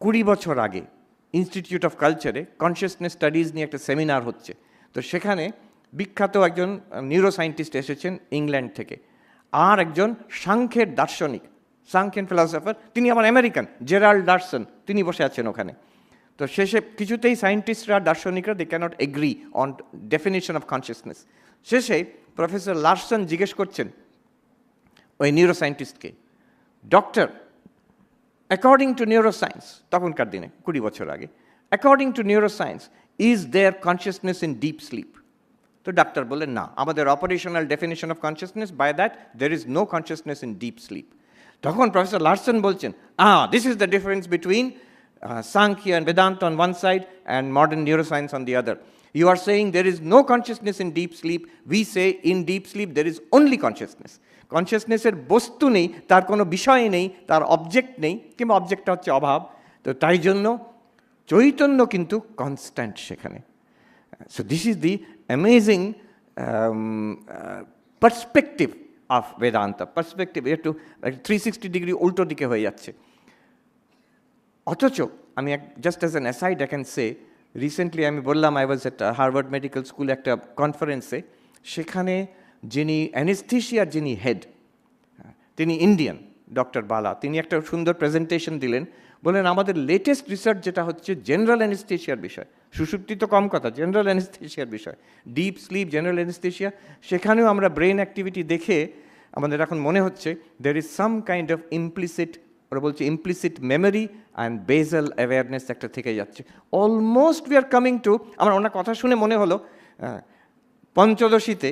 20 বছর আগে ইনস্টিটিউট অফ কালচারে কনসিয়াসনেস স্টাডিজ নিয়ে একটা সেমিনার হচ্ছে। তো সেখানে বিখ্যাত একজন নিউরোসায়েন্টিস্ট এসেছেন ইংল্যান্ড থেকে, আর একজন সাংখ্যের দার্শনিক, সাংখ্যেন ফিলসফার, তিনি আবার আমেরিকান, জেরাল্ড লারসন, তিনি বসে আছেন ওখানে। তো শেষে কিছুতেই সায়েন্টিস্টরা, দার্শনিকরা, they cannot agree on definition of consciousness. শেষে প্রফেসর লারসন জিজ্ঞেস করছেন ওই নিউরোসায়েন্টিস্টকে, ডক্টর, অ্যাকর্ডিং টু নিউরোসায়েন্স, তখনকার দিনে 20 বছর আগে, according to neuroscience is there consciousness in deep sleep? তো ডাক্তার বললেন, না, আমাদের operational definition of consciousness, by that there is no consciousness in deep sleep. তখন প্রফেসর লারসন বলছেন, this is the difference between Sankhya and Vedanta on one side and modern neuroscience on the other. You are saying there is no consciousness in deep sleep. We say in deep sleep there is only consciousness. কনসিয়াসনেসের বস্তু নেই, তার কোনো বিষয় নেই, তার object নেই, কিংবা অবজেক্টটা হচ্ছে অভাব। তো তাই জন্য চৈতন্য কিন্তু কনস্ট্যান্ট সেখানে। So this is the amazing perspective of Vedanta. Perspective একটু 360 ডিগ্রি উল্টো দিকে হয়ে যাচ্ছে। অথচ আমি just as an aside I can say, recently আমি বললাম I was at Harvard medical স্কুলে একটা কনফারেন্সে, সেখানে যিনি অ্যানেস্থেশিয়ার যিনি হেড, তিনি ইন্ডিয়ান, ডক্টর বালা, তিনি একটা সুন্দর প্রেজেন্টেশন দিলেন। বললেন আমাদের লেটেস্ট রিসার্চ যেটা হচ্ছে জেনারেল অ্যানেস্থেশিয়ার বিষয়, সুষুপ্তি তো কম কথা, জেনারেল অ্যানেস্থেশিয়ার বিষয়, ডিপ স্লিপ, জেনারেল অ্যানেস্থেশিয়া, সেখানেও আমরা ব্রেন অ্যাক্টিভিটি দেখে আমাদের এখন মনে হচ্ছে there is some kind of implicit, ওরা বলছে ইমপ্লিসিট মেমোরি অ্যান্ড বেজাল অ্যাওয়ারনেস একটা থেকে যাচ্ছে। Almost we are coming to, আমার ওনার কথা শুনে মনে হলো পঞ্চদশীতে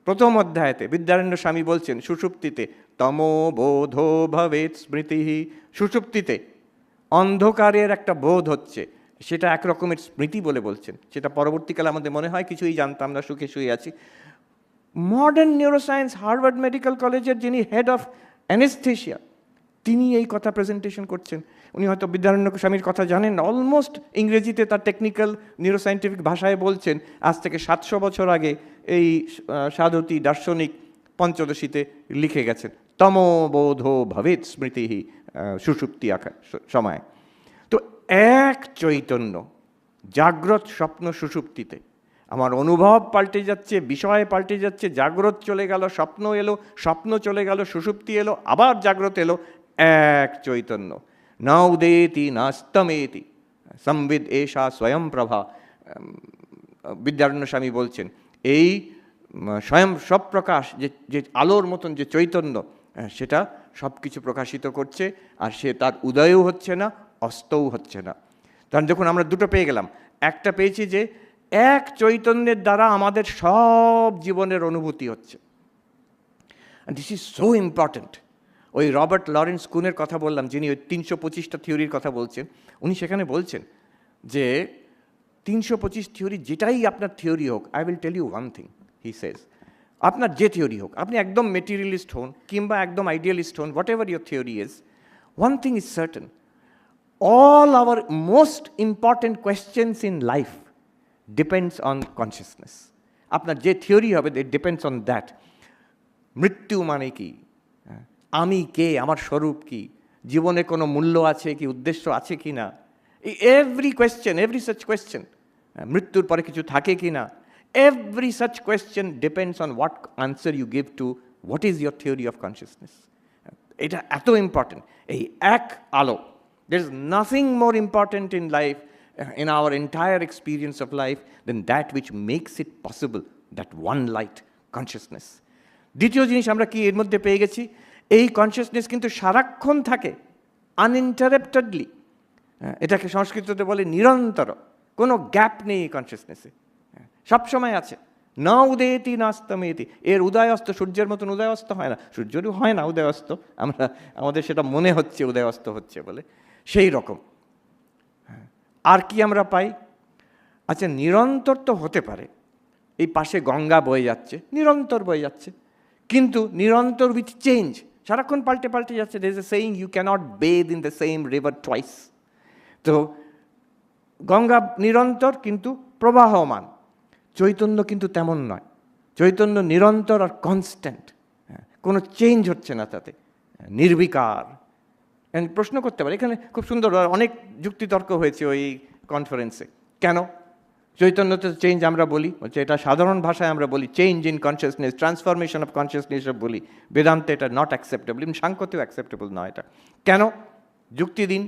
প্রথম অধ্যায়তে বিদ্যারণ্য স্বামী বলছেন সুষুপ্তিতে তমো বোধো ভবেৎ স্মৃতি, সুষুপ্তিতে অন্ধকারের একটা বোধ হচ্ছে, সেটা এক রকমের স্মৃতি বলে বলছেন। সেটা পরবর্তীকালে আমাদের মনে হয় কিছুই জানতাম না, সুখে শুয়ে আছি। মডার্ন নিউরোসায়েন্স, হার্ভার্ড মেডিকেল কলেজের যিনি হেড অফ অ্যানেস্থেশিয়া, তিনি এই কথা প্রেজেন্টেশন করছেন। উনি হয়তো বিদ্যারণ্য স্বামীর কথা জানেন না, অলমোস্ট ইংরেজিতে তার টেকনিক্যাল নিউরোসায়েন্টিফিক ভাষায় বলছেন আজ থেকে 700 বছর আগে এই সাধুতি দার্শনিক পঞ্চদশীতে লিখে গেছেন, তমোবোধো ভবেৎ স্মৃতি সুষুপ্তি আকার সময়। তো এক চৈতন্য, জাগ্রত স্বপ্ন সুষুপ্তিতে, আমার অনুভব পাল্টে যাচ্ছে, বিষয় পাল্টে যাচ্ছে, জাগ্রত চলে গেল, স্বপ্ন এলো, স্বপ্ন চলে গেল, সুষুপ্তি এলো, আবার জাগ্রত এলো, এক চৈতন্য। না উদেতি নাস্তমেতি সংবিদ এষা স্বয়ং প্রভা, বিদ্যারণ্য স্বামী বলছেন এই স্বয়ং সবপ্রকাশ যে আলোর মতন যে চৈতন্য, সেটা সব কিছু প্রকাশিত করছে, আর সে তার উদয়ও হচ্ছে না, অস্তও হচ্ছে না। কারণ দেখুন আমরা দুটো পেয়ে গেলাম, একটা পেয়েছি যে এক চৈতন্যের দ্বারা আমাদের সব জীবনের অনুভূতি হচ্ছে। This is so important. ওই রবার্ট লরেন্স কুনের কথা বললাম, যিনি ওই 325টা থিওরির কথা বলছেন, উনি সেখানে বলছেন যে 325 থিওরি যেটাই আপনার থিওরি হোক, I will tell you one thing, he says, আপনার যে থিওরি হোক, আপনি একদম মেটেরিয়ালিস্ট হন কিংবা একদম আইডিয়ালিস্ট হন, what ever your theory is, one thing is certain, all our most important questions in life depends on consciousness. আপনার যে থিওরি হবে, it depends on that. মৃত্যু মানে কি, আমি কে, আমার স্বরূপ কি, জীবনে কোনো মূল্য আছে কি, উদ্দেশ্য আছে কি না, every question, every such question, মৃত্যুর পরে কিছু থাকে কি না, every such question depends on what answer you give to what is your theory of consciousness. এটা এত ইম্পর্টেন্ট, এই এক আলো। There is nothing more important in life, in our entire experience of life, than that which makes it possible, that one light, consciousness. দ্বিতীয় জিনিস আমরা কি এর মধ্যে পেয়ে গেছি, এই কনসিয়াসনেস কিন্তু সারাক্ষণ থাকে, আনইন্টারাপ্টেডলি। এটাকে সংস্কৃততে বলে নিরন্তর, কোনো গ্যাপ নেই এই কনসিয়াসনেসে, সবসময় আছে। না উদয়তি নাস্তমেতি, এর উদয় অস্ত সূর্যের মতন উদয় অস্ত হয় না, সূর্যেরও হয় না উদয় অস্ত, আমাদের সেটা মনে হচ্ছে উদয় অস্ত হচ্ছে বলে, সেই রকম। আর কি আমরা পাই? আচ্ছা, নিরন্তর তো হতে পারে, এই পাশে গঙ্গা বয়ে যাচ্ছে, নিরন্তর বয়ে যাচ্ছে, কিন্তু নিরন্তর উইথ চেঞ্জ, সারাক্ষণ পাল্টে পাল্টে যাচ্ছে। There is a saying, you cannot bathe in the same river twice. তো গঙ্গা নিরন্তর কিন্তু প্রবাহমান, চৈতন্য কিন্তু তেমন নয়। চৈতন্য নিরন্তর আর কনস্ট্যান্ট, কোনো চেঞ্জ হচ্ছে না তাতে, নির্বিকার। প্রশ্ন করতে পারে, এখানে খুব সুন্দর অনেক যুক্তিতর্ক হয়েছে ওই কনফারেন্সে। কেন চৈতন্যতে চেঞ্জ আমরা বলি, বলছে এটা সাধারণ ভাষায় আমরা বলি change in consciousness, transformation of consciousness বলি, বেদান্তে এটা নট অ্যাকসেপ্টেবল, ইভেন সাংখ্যতেও অ্যাকসেপ্টেবল নয় এটা। কেন? যুক্তি দিন।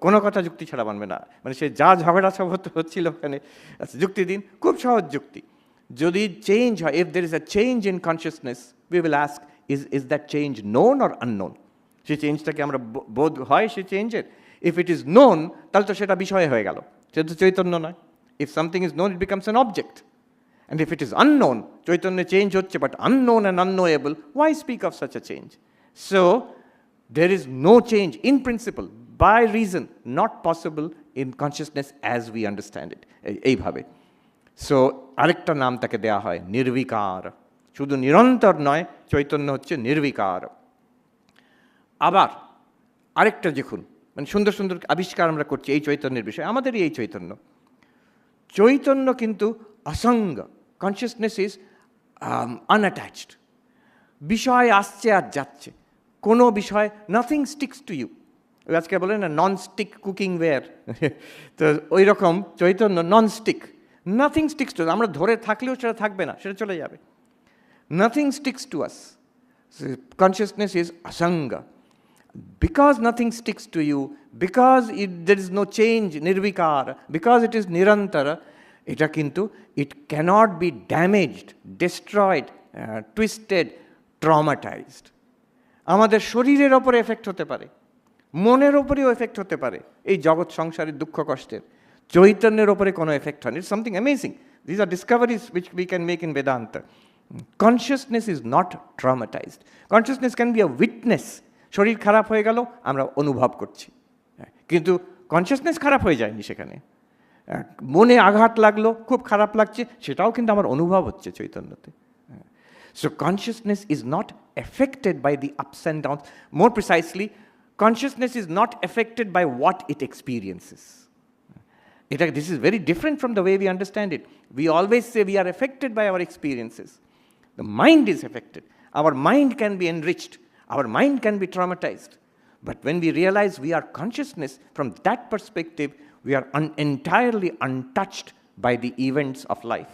কোনো কথা যুক্তি ছাড়া মানবে না, মানে সে যা ঝগড়া হচ্ছিল ওখানে, আচ্ছা যুক্তি দিন, খুব সহজ যুক্তি। যদি চেঞ্জ হয়, if there is a change in consciousness, we will ask is that change known or unknown? সেই চেঞ্জটাকে আমরা বোধ হয় সেই চেঞ্জের? ইফ ইট ইজ নোন, তাহলে তো সেটা বিষয় হয়ে গেল, সেটা তো চৈতন্য নয়। If something is known, it becomes an object. And if it is unknown, Chaitanya change hocche, but unknown and unknowable, why speak of such a change? So, there is no change in principle, by reason, not possible in consciousness as we understand it. এই ভাবে। So, আরেকটা নাম তাকে দেয়া হয় নির্বিকার। শুধু নিরন্তর নয়, চৈতন্য হচ্ছে নির্বিকার। আবার আরেকটা দেখুন, মানে সুন্দর সুন্দর আবিষ্কার আমরা করছি এই চৈতন্যের বিষয়ে, আমাদেরই এই চৈতন্য। চৈতন্য কিন্তু অসঙ্গ, কনসিয়াসনেস ইজ আনঅ্যাটাচড। বিষয় আসছে আর যাচ্ছে, কোনো বিষয়, নাথিং স্টিক্স টু ইউ। আজকে বলে না নন স্টিক কুকিং ওয়্যার, তো ওই রকম চৈতন্য non stick, nothing sticks to. আমরা ধরে থাকলেও সেটা থাকবে না, সেটা চলে যাবে। Nothing sticks to us, consciousness is অসঙ্গ। Because nothing sticks to you, because there is no change, nirvikar, because it is nirantara, এটা কিন্তু it cannot be damaged, destroyed, twisted, traumatized. আমাদের শরীরের ওপরে এফেক্ট হতে পারে, মনের ওপরেও এফেক্ট হতে পারে এই জগৎ সংসারের দুঃখ কষ্টের, চৈতন্যের ওপরে কোনো এফেক্ট হয় না। It's something amazing. This are discoveries which we can make in Vedanta. Consciousness is not traumatized. Consciousness can be a witness. শরীর খারাপ হয়ে গেল, আমরা অনুভব করছি, কিন্তু কনসিয়াসনেস খারাপ হয়ে যায়নি সেখানে। মনে আঘাত লাগলো, খুব খারাপ লাগছে, সেটাও কিন্তু আমার অনুভব হচ্ছে চৈতন্যতে। So consciousness is not affected by the ups and downs. More precisely, consciousness is not affected by what it experiences. এটা this is very different from the way we understand it. We always say we are affected by our experiences. The mind is affected. Our mind can be enriched. Our mind can be traumatized. But when we realize we are consciousness, from that perspective, we are entirely untouched by the events of life.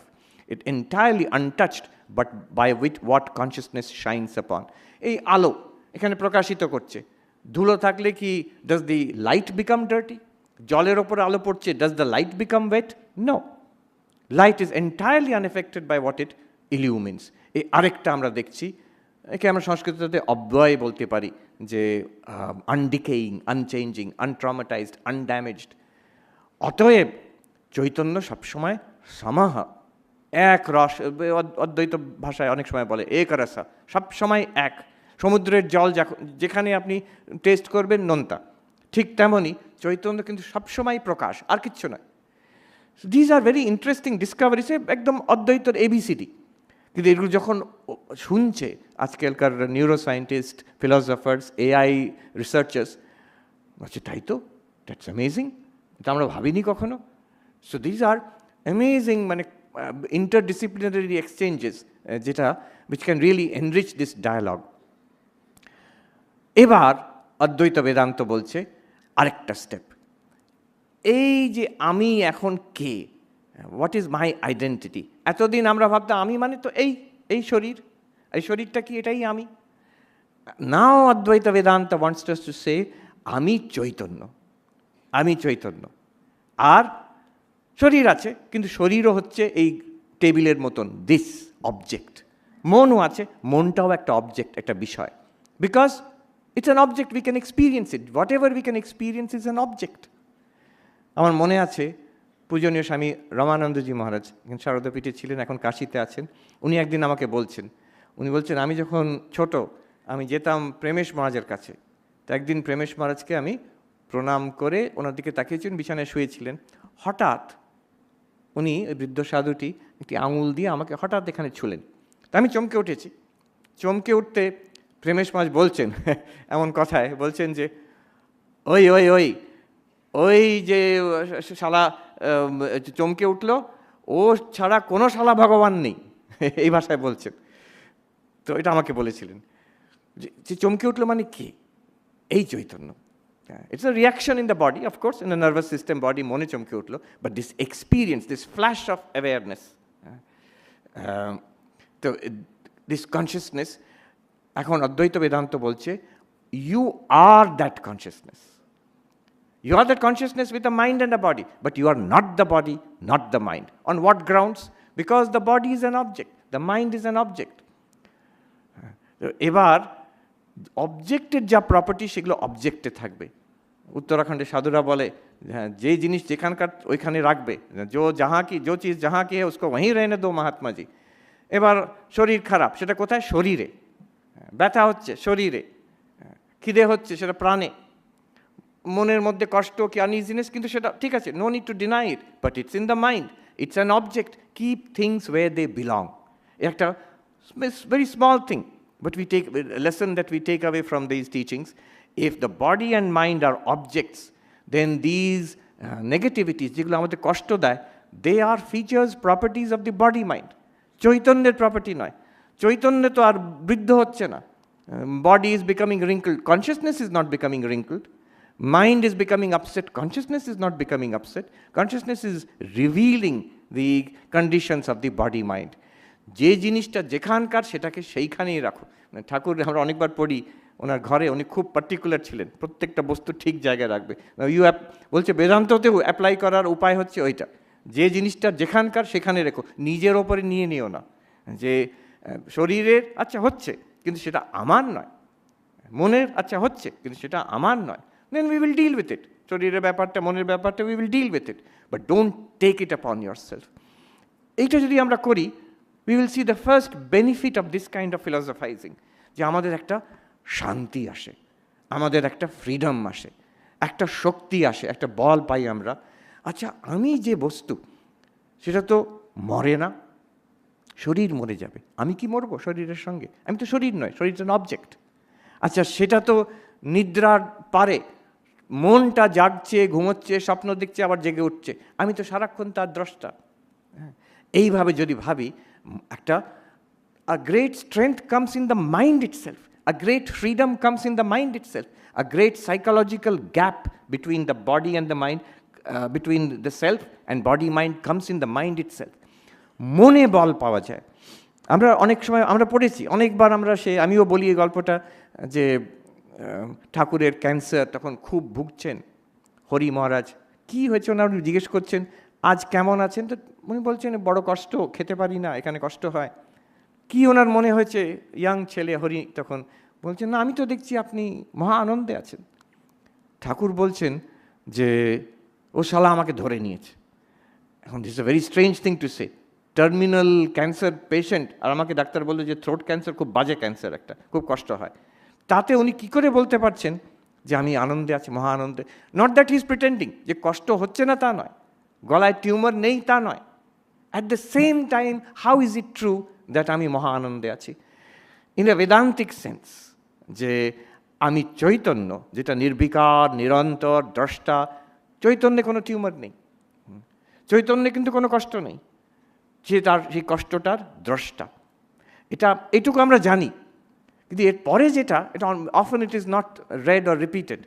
It entirely untouched, but by which what consciousness shines upon. এই আলো এখানে প্রকাশিত করছে, ধুলো থাকলে কি does the light become dirty? জলের ওপর আলো পড়ছে, does the light become wet? No. Light is entirely unaffected by what it illumines. এই আরেকটা আমরা দেখছি, একে আমরা সংস্কৃততে অব্যয় বলতে পারি, যে আনডিকেইং, আনচেঞ্জিং, আনট্রমাটাইজড, আনড্যামেজড। অতএব চৈতন্য সবসময় সমাহ, এক রস, অদ্বৈত ভাষায় অনেক সময় বলে এক রসা, সবসময় এক। সমুদ্রের জল যেখানে আপনি টেস্ট করবেন নোনতা, ঠিক তেমনই চৈতন্য কিন্তু সবসময় প্রকাশ, আর কিচ্ছু নয়। These are very interesting discoveries, একদম অদ্বৈতর এবিসিডি। কিন্তু এগুলো যখন শুনছে আজকালকার নিউরোসায়েন্টিস্ট, ফিলসফার্স, এআই রিসার্চার্স, বলছে তাই তো, দ্যাটস অ্যামেজিং, এটা আমরা ভাবিনি কখনো। সো দিজ আর অ্যামেজিং, মানে ইন্টারডিসিপ্লিনারি এক্সচেঞ্জেস, যেটা which can really enrich this dialogue. এবার অদ্বৈত বেদান্ত বলছে আরেকটা স্টেপ, এই যে আমি এখন কে, হোয়াট ইজ মাই আইডেন্টিটি। এতদিন আমরা ভাবতাম আমি মানে তো এই শরীর, এই শরীরটা কি এটাই আমি। নাও অদ্বৈত Vedanta wants us to say আমি চৈতন্য, আমি চৈতন্য। আর শরীর আছে, কিন্তু শরীরও হচ্ছে এই টেবিলের মতন দিস অবজেক্ট। মনও আছে, মনটাও একটা অবজেক্ট, একটা বিষয়, because it's an object, we can experience it, what ever we can experience is an object. আমার মনে আছে পূজনীয় স্বামী রমানন্দজি মহারাজ, এখন শারদাপীঠে ছিলেন, এখন কাশীতে আছেন। উনি একদিন আমাকে বলছেন, উনি বলছেন আমি যখন ছোট আমি যেতাম প্রেমেশ মহারাজের কাছে। তো একদিন প্রেমেশ মহারাজকে আমি প্রণাম করে ওনার দিকে তাকিয়েছেন, বিছানায় শুয়েছিলেন। হঠাৎ উনি, ওই বৃদ্ধ সাধুটি, একটি আঙুল দিয়ে আমাকে হঠাৎ এখানে ছুলেন। তা আমি চমকে উঠেছি। চমকে উঠতে প্রেমেশ মাঝ বলছেন এমন কথায় বলছেন যে, ওই ওই ওই ওই যে শালা চমকে উঠলো, ও ছাড়া কোনো শালা ভগবান নেই, এই ভাষায় বলছেন। তো এটা আমাকে বলেছিলেন যে চমকে উঠলো মানে কি? এই Chaitanya. It's a reaction in the body, of course, in the nervous system body, মনে চমকে উঠলো, but this experience, this flash of awareness, তো this consciousness, এখন অদ্বৈত বেদান্ত বলছে, you are that consciousness. You are that consciousness with a mind and a body, but you are not the body, not the mind. On what grounds? Because the body is an object, the mind is an object. এবার অবজেক্টের যা property সেগুলো অবজেক্টে থাকবে। উত্তরাখণ্ডের সাধুরা বলে, হ্যাঁ, যে জিনিস যেখানকার ওইখানে রাখবে, जो चीज़ जहाँ की है उसको वहीं रहने दो महात्मा जी। এবার শরীর খারাপ, সেটা কোথায়? শরীরে। ব্যথা হচ্ছে শরীরে, খিদে হচ্ছে সেটা প্রাণে, মনের মধ্যে কষ্ট কি আনইজিনেস, কিন্তু সেটা ঠিক আছে, no need to deny it, but it's in the mind, it's an object. Keep things way they belong, একটা very small thing, but we take a lesson that we take away from these teachings. If the body and mind are objects, then these negativities, যেগুলো আমাদের কষ্ট দেয়, they are features, properties of the body mind. চৈতন্যের property নয়। চৈতন্য তো আর বৃদ্ধ হচ্ছে না। Body is becoming wrinkled, consciousness is not becoming wrinkled. Mind is becoming upset, consciousness is not becoming upset. Consciousness is revealing the conditions of the body mind. যে জিনিসটা যেখানকার সেটাকে সেইখানেই রাখো। ঠাকুর আমরা অনেকবার পড়ি, ওনার ঘরে উনি খুব পার্টিকুলার ছিলেন, প্রত্যেকটা বস্তু ঠিক জায়গায় রাখবে। বলছে বেদান্ততেও অ্যাপ্লাই করার উপায় হচ্ছে ওইটা, যে জিনিসটা যেখানকার সেখানে রেখো, নিজের ওপরে নিয়ে নিও না। যে শরীরের আচ্ছা হচ্ছে কিন্তু সেটা আমার নয়, মনের আচ্ছা হচ্ছে কিন্তু সেটা আমার নয়, then we will deal with it. শরীরের ব্যাপারটা, মনের ব্যাপারটা, we will deal with it, but don't take it upon your self. এইটা যদি আমরা করি, we will see the first benefit of this kind of philosophizing, যে আমাদের একটা শান্তি আসে, আমাদের একটা ফ্রিডম আসে, একটা শক্তি আসে, একটা বল পাই আমরা। আচ্ছা, আমি যে বস্তু সেটা তো মরে না, শরীর মরে যাবে, আমি কি মরবো শরীরের সঙ্গে? আমি তো শরীর নয়, শরীর তো অবজেক্ট। আচ্ছা, সেটা তো নিদ্রার পারে, মনটা জাগছে, ঘুমোচ্ছে, স্বপ্ন দেখছে, আবার জেগে উঠছে, আমি তো সারাক্ষণ তার দ্রষ্টা। এইভাবে যদি ভাবি, একটা a great strength comes in the mind itself, a great freedom comes in the mind itself, a great psychological gap between the body and the mind, between the self and body mind comes in the mind itself. মনে বল পাওয়া যায়। আমরা অনেক সময় আমরা পড়েছি, অনেকবার আমরা আমিও বলি এই গল্পটা, যে ঠাকুরের ক্যান্সার, তখন খুব ভুগছেন হরি মহারাজ। কী হয়েছে ওনার জিজ্ঞেস করছেন, আজ কেমন আছেন? তো উনি বলছেন, বড় কষ্ট, খেতে পারি না, এখানে কষ্ট হয়। কি ওনার মনে হয়েছে? ইয়াং ছেলে হরি তখন বলছেন, না আমি তো দেখছি আপনি মহা আনন্দে আছেন। ঠাকুর বলছেন যে ও শালা আমাকে ধরে নিয়েছে। এখন this a very strange thing to say, terminal cancer patient, আর আমাকে ডাক্তার বললো যে থ্রোট ক্যান্সার খুব বাজে ক্যান্সার, একটা খুব কষ্ট হয়। তাতে উনি কী করে বলতে পারছেন যে আমি আনন্দে আছি, মহা আনন্দে? Not that he is pretending, যে কষ্ট হচ্ছে না তা নয়, গলায় টিউমার নেই তা নয়। At the same time, how is it true that আমি মহা আনন্দে আছি? ইন এ বেদান্তিক সেন্স, যে আমি চৈতন্য, যেটা নির্বিকার, নিরন্তর, দ্রষ্টা, চৈতন্যে কোনো টিউমার নেই, চৈতন্যে কিন্তু কোনো কষ্ট নেই, যে তার সেই কষ্টটার দ্রষ্টা। এইটুকু আমরা জানি, কিন্তু এর পরে যেটা, এটা often it is not read or repeated.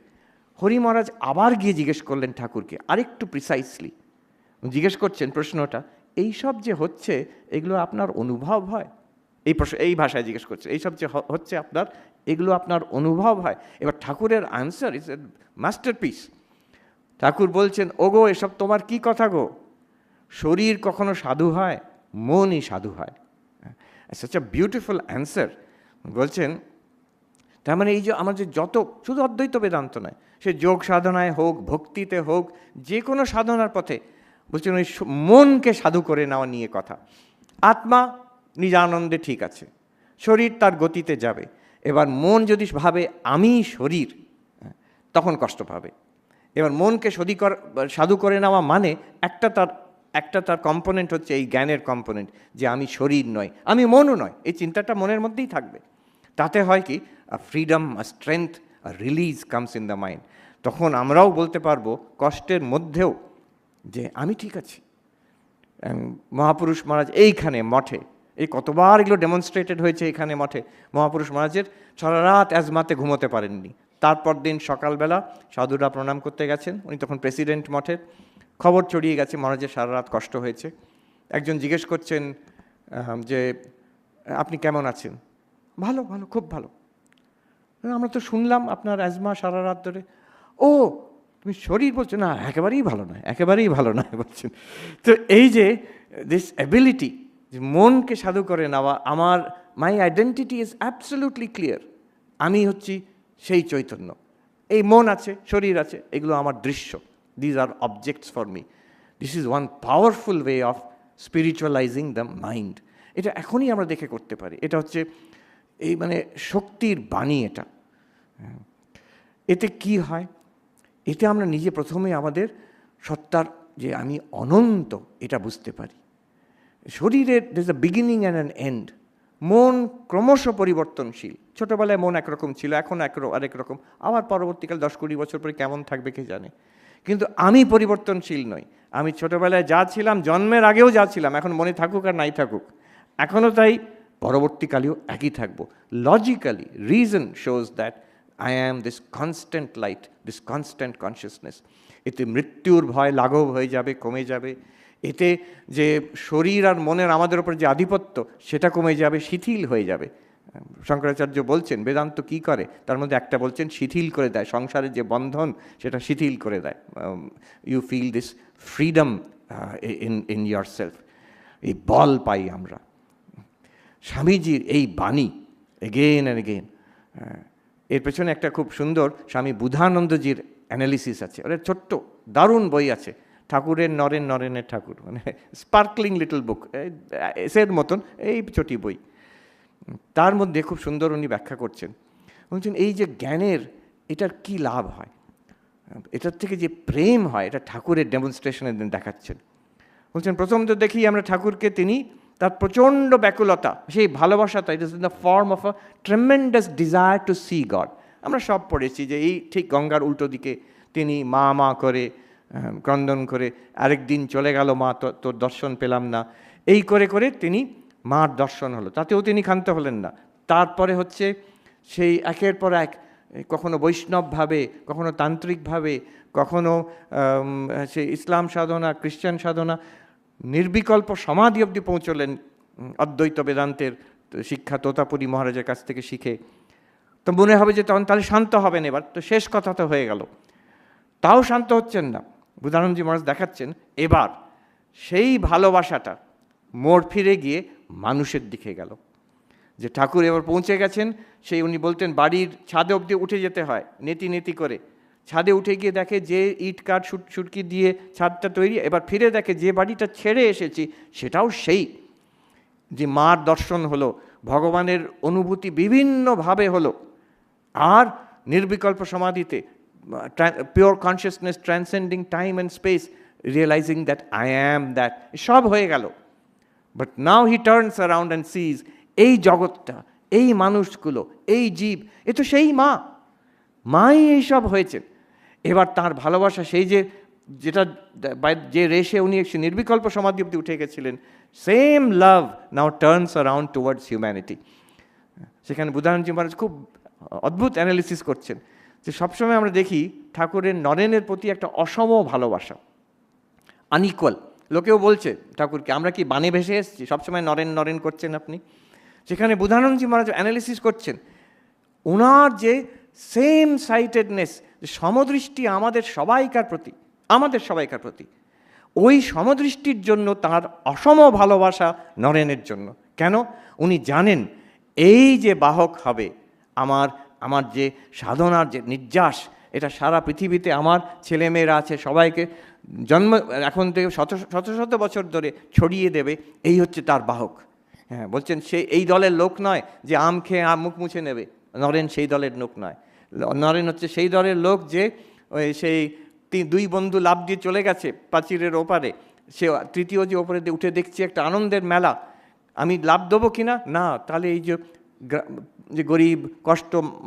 Hari Maharaj আবার গিয়ে জিজ্ঞেস করলেন ঠাকুরকে আরেকটু প্রিসাইসলি, জিজ্ঞেস করছেন প্রশ্নটা, এইসব যে হচ্ছে এগুলো আপনার অনুভব হয়? এই ভাষায় জিজ্ঞেস করছে, এইসব যে হচ্ছে আপনার, এগুলো আপনার অনুভব হয়? এবার ঠাকুরের আনসার ইজ এ মাস্টারপিস। ঠাকুর বলছেন, ওগো এসব তোমার কি কথা গো? শরীর কখনো সাধু হয়? মনই সাধু হয়। Such a beautiful answer. বলছেন, তার মানে এই যে আমাদের যত, শুধু অদ্বৈত বেদান্ত নয়, সে যোগ সাধনায় হোক, ভক্তিতে হোক, যে কোনো সাধনার পথে বলছেন ওই মনকে সাধু করে নেওয়া নিয়ে কথা। আত্মা নিজ আনন্দে ঠিক আছে, শরীর তার গতিতে যাবে। এবার মন যদি ভাবে আমি শরীর, তখন কষ্ট পাবে। এবার মনকে সাধু করে নেওয়া মানে একটা তার কম্পোনেন্ট হচ্ছে এই জ্ঞানের কম্পোনেন্ট, যে আমি শরীর নয়, আমি মনও নয়, এই চিন্তাটা মনের মধ্যেই থাকবে। তাতে হয় কি, freedom, strength, release comes in the mind. তখন আমরাও বলতে পারবো কষ্টের মধ্যেও যে আমি ঠিক আছি। মহাপুরুষ মহারাজ এইখানে মঠে, এই কতবার এগুলো ডেমনস্ট্রেটেড হয়েছে এখানে মঠে, মহাপুরুষ মহারাজের সারা রাত অ্যাজমাতে ঘুমোতে পারেননি। তারপর দিন সকালবেলা সাধুরা প্রণাম করতে গেছেন, উনি তখন প্রেসিডেন্ট মঠের, খবর ছড়িয়ে গেছে মহারাজের সারা রাত কষ্ট হয়েছে। একজন জিজ্ঞেস করছেন যে আপনি কেমন আছেন? ভালো, ভালো, খুব ভালো। আমরা তো শুনলাম আপনার অ্যাজমা সারা রাত ধরে। ও, তুমি শরীর বলছো? না, একেবারেই ভালো নয়, একেবারেই ভালো নয় বলছেন। তো এই যে দিস অ্যাবিলিটি, যে মনকে সাধু করে নেওয়া, মাই আইডেন্টিটি ইজ অ্যাবসলিউটলি ক্লিয়ার, আমি হচ্ছি সেই চৈতন্য। এই মন আছে, শরীর আছে, এগুলো আমার দৃশ্য, these are objects for me. This is one powerful way of spiritualising the mind. এটা এখনই আমরা দেখে করতে পারি, এটা হচ্ছে এই মানে শক্তির বাণী এটা। এতে কি হয়, এতে আমরা নিজে প্রথমে আমাদের সত্তার যে আমি অনন্ত এটা বুঝতে পারি। শরীরের দের is a beginning and an end. মন ক্রমশ পরিবর্তনশীল। ছোটোবেলায় মন একরকম ছিল, এখন আরেক রকম, আবার পরবর্তীকাল 10-20 বছর পরে কেমন থাকবে কে জানে। কিন্তু আমি পরিবর্তনশীল নই। আমি ছোটোবেলায় যা ছিলাম, জন্মের আগেও যা ছিলাম, এখন মনে থাকুক আর নাই থাকুক, এখনও তাই, পরবর্তীকালেও একই থাকবো। Logically reason shows that I am this constant light, this constant consciousness. এতে মৃত্যুর ভয় লাঘব হয়ে যাবে, কমে যাবে। এতে যে শরীর আর মনের আমাদের ওপর যে আধিপত্য, সেটা কমে যাবে, শিথিল হয়ে যাবে। শঙ্করাচার্য বলছেন বেদান্ত কি করে, তার মধ্যে একটা বলছেন শিথিল করে দেয়, সংসারের যে বন্ধন সেটা শিথিল করে দেয়। You feel this freedom in yourself, এই বল পাই আমরা। স্বামীজির এই বাণী এগেন অ্যান্ড এগেন, এর পেছনে একটা খুব সুন্দর স্বামী বুধানন্দজির অ্যানালিসিস আছে। ওরা ছোট্ট দারুণ বই আছে, ঠাকুরের নরেনের ঠাকুর, মানে স্পার্কলিং লিটল বুক, এসের মতন এই ছোটি বই। তার মধ্যে খুব সুন্দর উনি ব্যাখ্যা করছেন, বলছেন এই যে জ্ঞানের এটার কি লাভ হয়, এটার থেকে যে প্রেম হয়, এটা ঠাকুরের ডেমনস্ট্রেশনে দেখাচ্ছেন। বলছেন প্রথম তো দেখি আমরা ঠাকুরকে, তিনি তার প্রচণ্ড ব্যাকুলতা, সেই ভালোবাসাটা, it is in the form of a tremendous desire to see God. আমরা সব পড়েছি যে এই ঠিক গঙ্গার উল্টো দিকে তিনি মা করে ক্রন্দন করে, আরেক দিন চলে গেল মা, তোর দর্শন পেলাম না, এই করে করে তিনি মার দর্শন হলো, তাতেও তিনি ক্ষান্ত হলেন না। তারপরে হচ্ছে সেই একের পর এক, কখনো বৈষ্ণবভাবে, কখনো তান্ত্রিকভাবে, কখনো সেই ইসলাম সাধনা, খ্রিস্টান সাধনা, নির্বিকল্প সমাধি অবধি পৌঁছলেন অদ্বৈত বেদান্তের শিক্ষা তোতাপুরী মহারাজের কাছ থেকে শিখে। তো মনে হবে যে তখন তাহলে শান্ত হবেন, এবার তো শেষ কথা তো হয়ে গেল, তাও শান্ত হচ্ছেন না। বুধানন্দজি মহারাজ দেখাচ্ছেন এবার সেই ভালোবাসাটা মোড় ফিরে গিয়ে মানুষের দিকে গেল। যে ঠাকুর এবার পৌঁছে গেছেন, সেই উনি বলতেন বাড়ির ছাদে অবধি উঠে যেতে হয় নেতি করে, ছাদে উঠে গিয়ে দেখে যে ইট কাঠ সুটকি দিয়ে ছাদটা তৈরি, এবার ফিরে দেখে যে বাড়িটা ছেড়ে এসেছি সেটাও সেই, যে মার দর্শন হলো, ভগবানের অনুভূতি বিভিন্নভাবে হলো, আর নির্বিকল্প সমাধিতে pure consciousness transcending time and space, realising that I am that, সব হয়ে গেল। But now he turns around and sees, এই জগৎটা, এই মানুষগুলো, এই জীব, এ তো সেই মাই এইসব হয়েছেন। এবার তার ভালোবাসা, সেই যে রেশে উনি নির্বিকল্প সমাধি অবধি উঠে গেছিলেন, সেম লাভ নাও টার্নস অ্যারাউন্ড টুয়ার্ডস হিউম্যানিটি। সেখানে বুধানন্দজি মহারাজ খুব অদ্ভুত অ্যানালিসিস করছেন যে সবসময় আমরা দেখি ঠাকুরের নরেনের প্রতি একটা অসম ভালোবাসা, আনইকুয়াল। লোকেও বলছে ঠাকুরকে, আমরা কি বানে ভেসে এসেছি, সবসময় নরেন করছেন আপনি। সেখানে বুধানন্দজি মহারাজ অ্যানালিসিস করছেন ওনার যে সেম সাইটেডনেস, সমদৃষ্টি আমাদের সবাইকার প্রতি, ওই সমদৃষ্টির জন্য তার অসম ভালোবাসা নরেনের জন্য। কেন? উনি জানেন এই যে বাহক হবে আমার যে সাধনার যে নির্যাস, এটা সারা পৃথিবীতে আমার ছেলেমেয়েরা আছে, সবাইকে জন্ম এখন থেকে শত বছর ধরে ছড়িয়ে দেবে, এই হচ্ছে তার বাহক। হ্যাঁ, বলছেন সে এই দলের লোক নয় যে আম খেয়ে মুখ মুছে নেবে, নরেন সেই দলের লোক নয়। নরেন হচ্ছে সেই দলের লোক যে সেই দুই বন্ধু লাফ দিয়ে চলে গেছে প্রাচীরের ওপারে, সে তৃতীয় যে ওপরে উঠে দেখছি একটা আনন্দের মেলা, আমি লাভ দেবো কিনা, না, তাহলে এই যে গরিব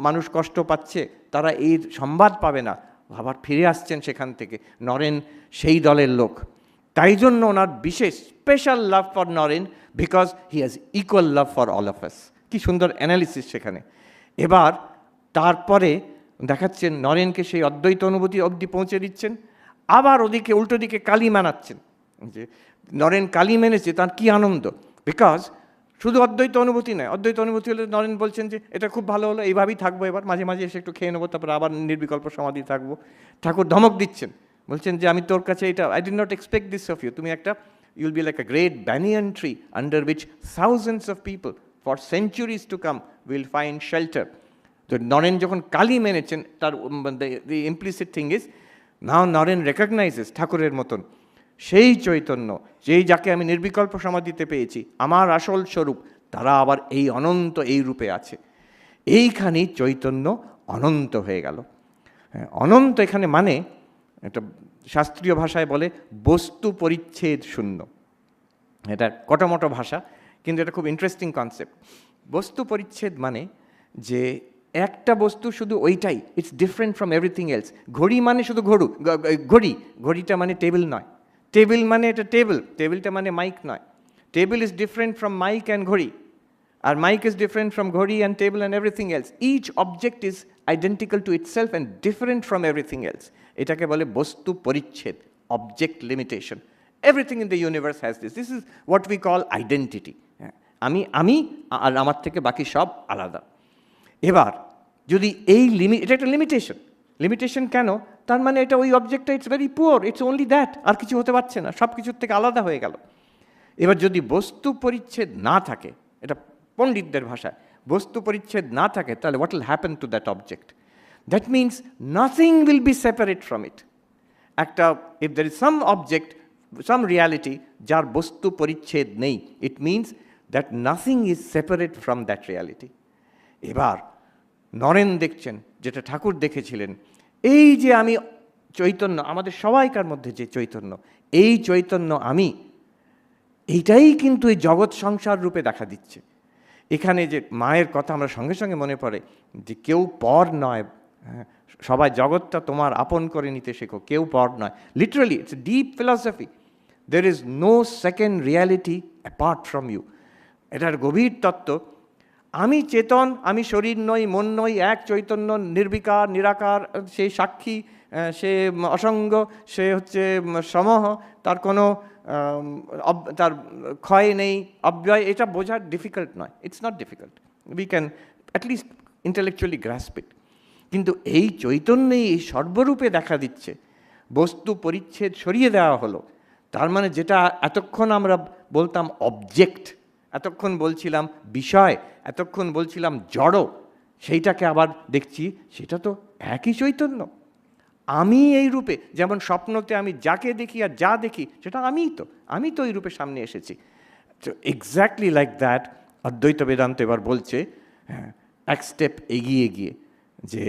মানুষ কষ্ট পাচ্ছে তারা এই সংবাদ পাবে না, আবার ফিরে আসছেন সেখান থেকে। নরেন সেই দলের লোক, তাই জন্য ওনার বিশেষ special love for Naren, because he has equal love for all of us. কি সুন্দর অ্যানালিসিস সেখানে। এবার তারপরে দেখাচ্ছেন নরেনকে সেই অদ্বৈত অনুভূতি অবধি পৌঁছে দিচ্ছেন, আবার ওদিকে উল্টো দিকে কালী মানাচ্ছেন, যে নরেন কালী মেনেছে, তার কি আনন্দ, বিকজ শুধু অদ্বৈত অনুভূতি নয়, অদ্বৈত অনুভূতি হলে নরেন বলছেন যে এটা খুব ভালো হলো, এইভাবেই থাকবো, এবার মাঝে মাঝে এসে একটু খেয়ে নেবো, তারপর আবার নির্বিকল্প সমাধি থাকবো। ঠাকুর ধমক দিচ্ছেন, বলছেন যে আমি তোর কাছে এটা, I did not expect this of you, তুমি একটা, you'll be like a great banyan tree under which thousands of people for centuries to come will find shelter. তো নরেন যখন কালী মেনেছেন, তার the implicit thing is now Naren recognises ঠাকুরের মতন সেই চৈতন্য, যাকে আমি নির্বিকল্প সমাধিতে পেয়েছি, আমার আসল স্বরূপ, তারা আবার এই অনন্ত এই রূপে আছে। এইখানেই চৈতন্য অনন্ত হয়ে গেল। অনন্ত এখানে মানে, এটা শাস্ত্রীয় ভাষায় বলে বস্তু পরিচ্ছেদ শূন্য। এটা কটমটো ভাষা, কিন্তু এটা খুব ইন্টারেস্টিং কনসেপ্ট। বস্তু পরিচ্ছেদ মানে যে একটা বস্তু শুধু ওইটাই, it's different from everything else. ঘড়ি মানে শুধু ঘড়িটা মানে টেবিল নয়, টেবিল মানে এটা টেবিলটা মানে মাইক নয়। Table is different from mike and ঘড়ি, আর মাইক ইজ ডিফারেন্ট ফ্রম ঘড়ি and table and everything else. Each object is identical to itself and different from everything else. এটাকে বলে বস্তু পরিচ্ছেদ, object limitation. Everything in the universe has this is what we call identity. আমি আর আমার থেকে বাকি সব আলাদা। এবার যদি এই এটা একটা লিমিটেশন কেন, তার মানে এটা ওই অবজেক্টটা it's very poor, it's only that, আর কিছু হতে পারছে না, সব কিছুর থেকে আলাদা হয়ে গেল। এবার যদি বস্তু পরিচ্ছেদ না থাকে, এটা পণ্ডিতদের ভাষায়, বস্তু পরিচ্ছেদ না থাকে, তাহলে what will happen to that object? That means nothing will be separate from it. একটা, if there is some object, some reality যার বস্তু পরিচ্ছেদ নেই, it means that nothing is separate from that reality. এবার নরেন দেখছেন যেটা ঠাকুর দেখেছিলেন, এই যে আমি চৈতন্য, আমাদের সবাইকার মধ্যে যে চৈতন্য, এই চৈতন্য আমি, এইটাই কিন্তু এই জগৎ সংসার রূপে দেখা দিচ্ছে। এখানে যে মায়ের কথা আমরা সঙ্গে সঙ্গে মনে পড়ে যে কেউ পর নয়, সবাই জগৎটা তোমার আপন করে নিতে শেখো, কেউ পর নয়। Literally it's deep philosophy. There is no second reality apart from you. এটার গভীর তত্ত্ব। আমি চেতন, আমি শরীর নই, মন নই, এক চৈতন্য, নির্বিকার, নিরাকার, সে সাক্ষী, সে অসঙ্গ, সে হচ্ছে সমহ, তার কোনো তার ক্ষয় নেই, অব্যয়। এটা বোঝা ডিফিকাল্ট নয়, it's not difficult, we can at least intellectually grasp it. কিন্তু এই চৈতন্যই এই সর্বরূপে দেখা দিচ্ছে, বস্তু পরিচ্ছেদ সরিয়ে দেওয়া হলো। তার মানে যেটা এতক্ষণ আমরা বলতাম অবজেক্ট, এতক্ষণ বলছিলাম বিষয়, এতক্ষণ বলছিলাম জড়, সেইটাকে আবার দেখছি সেটা তো একই চৈতন্য। আমি এই রূপে, যেমন স্বপ্নতে আমি যাকে দেখি আর যা দেখি সেটা আমি তো এই রূপে সামনে এসেছি। তো এক্স্যাক্টলি লাইক দ্যাট অদ্বৈত বেদান্ত এবার বলছে, হ্যাঁ, এক স্টেপ এগিয়ে গিয়ে, যে